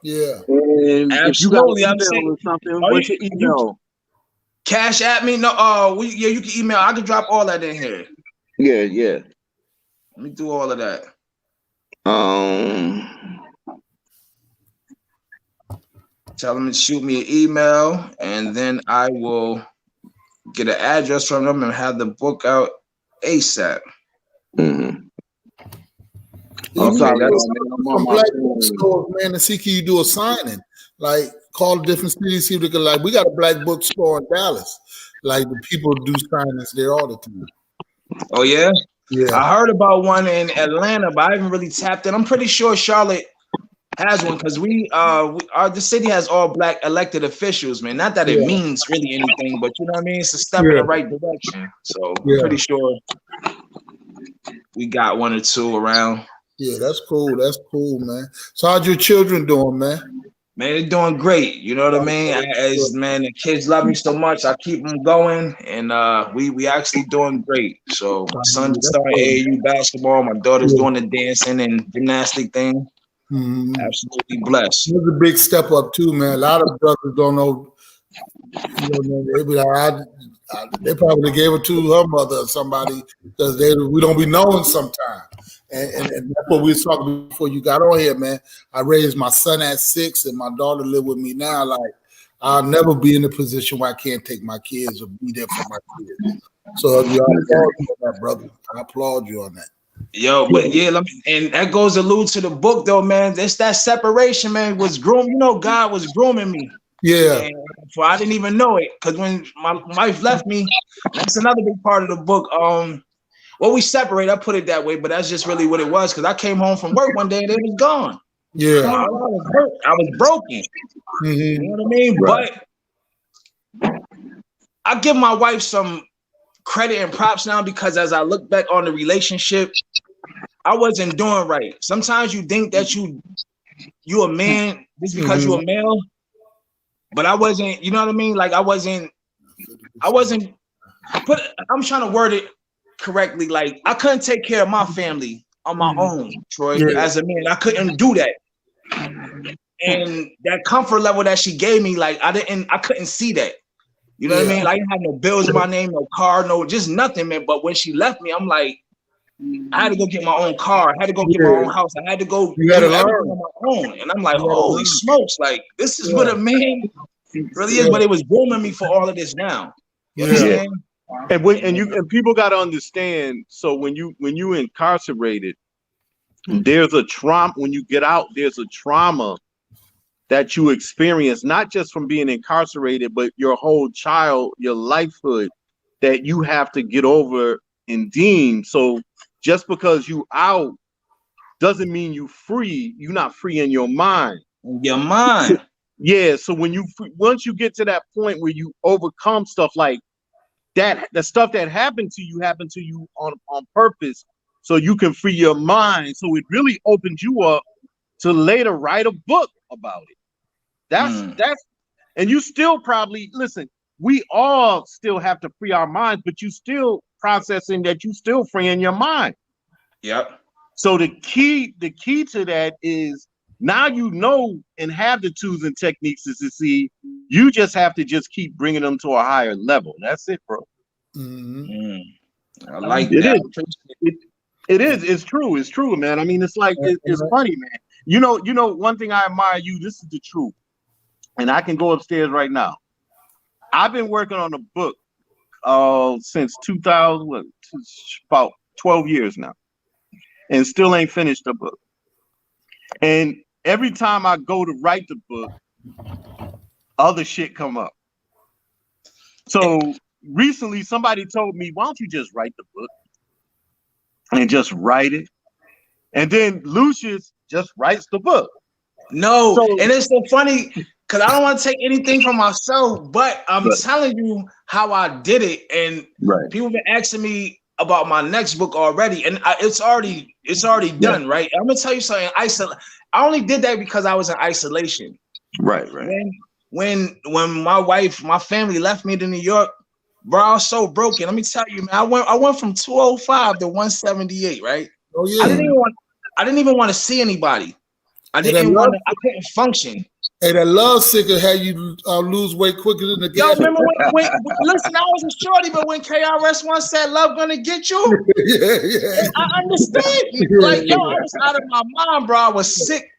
Yeah. And absolutely. If you got an email or something, what's your email? Cash at me? No. You can email. I can drop all that in here. Yeah. Let me do all of that. Tell them to shoot me an email, and then I will get an address from them and have the book out ASAP. Mm-hmm. Some black bookstores, man, to see can you do a signing. Like call different cities, see if they can. Like we got a black bookstore in Dallas. Like the people do signings there all the time. Oh yeah? Yeah. I heard about one in Atlanta, but I haven't really tapped in. I'm pretty sure Charlotte has one because the city has all black elected officials, man. Not that it means really anything, but you know what I mean? It's a step in the right direction. So I'm pretty sure we got one or two around. Yeah, that's cool. That's cool, man. So how's your children doing, man? Man, they're doing great. You know what I mean? Man, the kids love me so much. I keep them going, and we actually doing great. So my son's starting AAU basketball. My daughter's doing the dancing and gymnastic thing. Mm-hmm. Absolutely blessed. It was a big step up too, man. A lot of brothers don't know. They be like, they probably gave it to her mother or somebody because we don't be knowing sometimes. And that's what we were talking before you got on here, man. I raised my son at 6, and my daughter live with me now. Like, I'll never be in a position where I can't take my kids or be there for my kids. So I applaud you on that, brother. I applaud you on that. Yo, but and that goes allude to the book though, man. It's that separation, man. Was grooming. You know, God was grooming me. Yeah. So I didn't even know it because when my wife left me, that's another big part of the book. Well, we separate. I put it that way, but that's just really what it was. Because I came home from work one day and it was gone. Yeah, I was hurt. I was broken. Mm-hmm. You know what I mean? Right. But I give my wife some credit and props now because as I look back on the relationship, I wasn't doing right. Sometimes you think that you a man just because you a male, but I wasn't. You know what I mean? Like I wasn't. But I'm trying to word it correctly. Like I couldn't take care of my family on my own, Troy. As a man, I couldn't do that. And that comfort level that she gave me, like I couldn't see that. You know what I mean? Like, I didn't have no bills in my name, no car, no, just nothing, man. But when she left me, I'm like, I had to go get my own car. I had to go get my own house. I had to go do everything on my own. And I'm like, holy smokes, like, this is what a man really is. But it was grooming me for all of this now. You know what I'm saying? And people got to understand. So when you incarcerated, there's a trauma. When you get out, there's a trauma that you experience, not just from being incarcerated, but your whole your lifehood, that you have to get over and deem. So just because you out doesn't mean you free. You're not free in your mind. Your mind. Yeah. So once you get to that point where you overcome stuff like that, the stuff that happened to you on purpose, so you can free your mind. So it really opens you up to later write a book about it. That's and you still probably listen. We all still have to free our minds, but you still processing that, you still freeing your mind. Yep. So the key to that is now you know and have the tools and techniques to see. You just have to just keep bringing them to a higher level. That's it, bro. I like that. It is. It's true. It's true, man. I mean, it's like it's funny, man. You know. One thing I admire you. This is the truth, and I can go upstairs right now. I've been working on a book since 2000, about 12 years now, and still ain't finished the book. And every time I go to write the book, other shit come up. So recently, somebody told me, "Why don't you just write the book and just write it?" And then Lucius just writes the book. No, and it's so funny because I don't want to take anything from myself, but I'm telling you how I did it, and people have been asking me about my next book already, and it's already done, right? I'm gonna tell you something. I only did that because I was in isolation. Right. When my family left me to New York, bro, I was so broken. Let me tell you, man. I went from 205 to 178, right? Oh yeah. I didn't even want to see anybody. I couldn't function. Hey, that love sicker had you lose weight quicker than the Yo, remember when listen, I was a shorty, but when KRS One said love gonna get you, I understand you. Like, yo, I was out of my mind, bro. I was sick.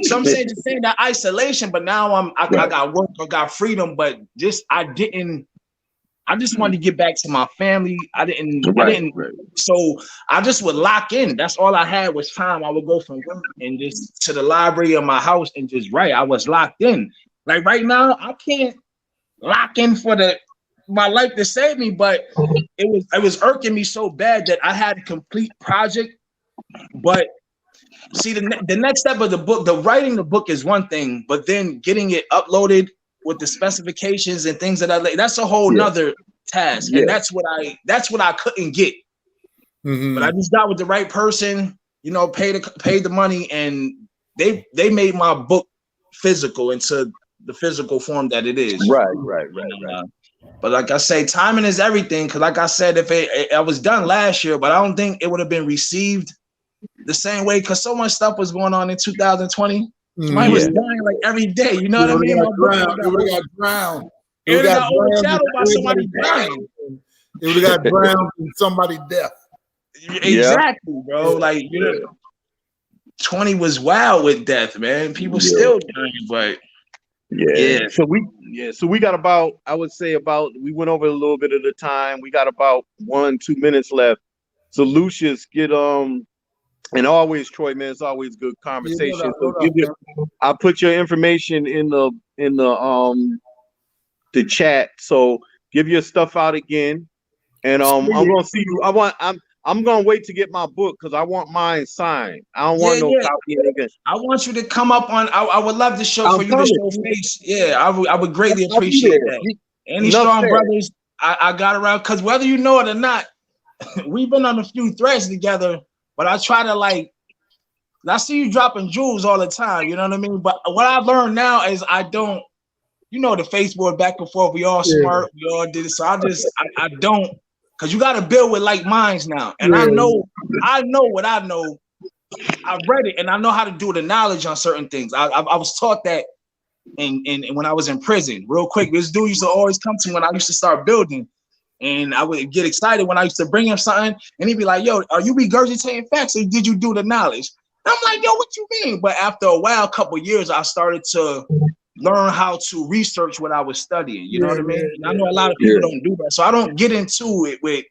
So I'm saying that isolation, but now I got work, I got freedom, but I just wanted to get back to my family. I didn't. So I just would lock in. That's all I had was time. I would go from work and just to the library of my house and just write. I was locked in. Like right now, I can't lock in for my life to save me, but it was irking me so bad that I had a complete project. But see, the next step of the book, writing the book is one thing, but then getting it uploaded with the specifications and things that's a whole nother task. And that's what I couldn't get. But I just got with the right person, paid the money, and they made my book physical into the physical form that it is. Right. But like I say, timing is everything. Cause like I said, if I was done last year, but I don't think it would have been received the same way. Cause so much stuff was going on in 2020. Somebody was dying like every day. You know what I mean? It would have got drowned. It would have got overshadowed by somebody dying. It would have got drowned in somebody's death. Exactly, bro. Like 20 was wild with death, man. People still dying, but So we got about, I would say we went over a little bit of the time. We got about 1-2 minutes left. So Lucius, get and always, Troy, man, it's always good conversation. I'll put your information in the chat. So give your stuff out again, and I'm gonna see you. I'm gonna wait to get my book because I want mine signed. I don't want no copy again. I want you to come up on. I would love to show you to show face. Yeah, I would greatly appreciate that. Any strong brothers, I got around because whether you know it or not, we've been on a few threads together. But I try to I see you dropping jewels all the time, you know what I mean? But what I've learned now is I don't, the Facebook back and forth, we all smart, we all did it. So I don't, because you got to build with like minds now. And I know what I know. I read it and I know how to do the knowledge on certain things. I was taught that and when I was in prison. Real quick, this dude used to always come to me when I used to start building. And I would get excited when I used to bring him something, and he'd be like, "Yo, are you regurgitating facts, or did you do the knowledge?" And I'm like, "Yo, what you mean?" But after a while, a couple years, I started to learn how to research what I was studying. You know what I mean? And I know a lot of people don't do that, so I don't get into it with,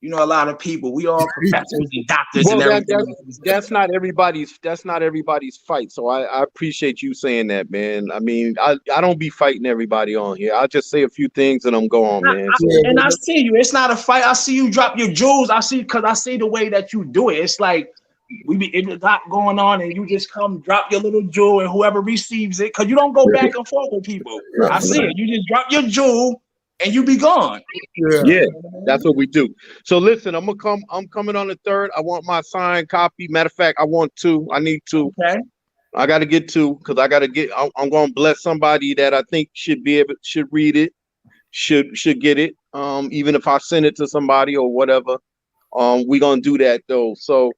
you know, a lot of people. We all professors and doctors and everything. That's not everybody's fight. So I appreciate you saying that, man. I mean, I don't be fighting everybody on here. I'll just say a few things and I'm going, man. And I see you. It's not a fight. I see you drop your jewels. I see, because I see the way that you do it. It's like it's a lot going on, and you just come drop your little jewel, and whoever receives it, because you don't go back and forth with people. I see it. You just drop your jewel and you be gone. Yeah, that's what we do. So listen, I'm coming on the 3rd. I want my signed copy. Matter of fact, I want 2. I need 2. Okay. I got to get 2 because I'm going to bless somebody that I think should read it, should get it. Even if I send it to somebody or whatever. We're going to do that though. So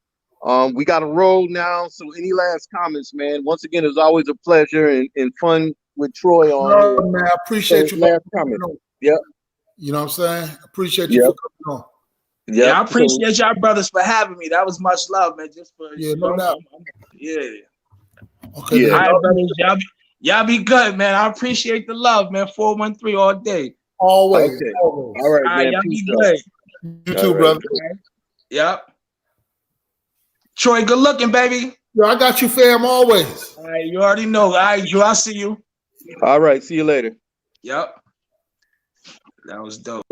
we got to roll now. So any last comments, man? Once again, it's always a pleasure and fun with Troy on here. Man, I appreciate you. Last comment. Yep. You know what I'm saying? Appreciate you for coming on. Yep. Yeah, I appreciate y'all brothers for having me. That was much love, man. Just for no doubt. Okay. Yeah. All right, brothers. Y'all be good, man. I appreciate the love, man. 413 all day. Always. Okay. Always. All right, man. Y'all be good. You too, brother. Yep. Troy, good looking, baby. Yo, I got you, fam, always. All right, you already know. All right, Drew, I'll see you. All right, see you later. Yep. That was dope.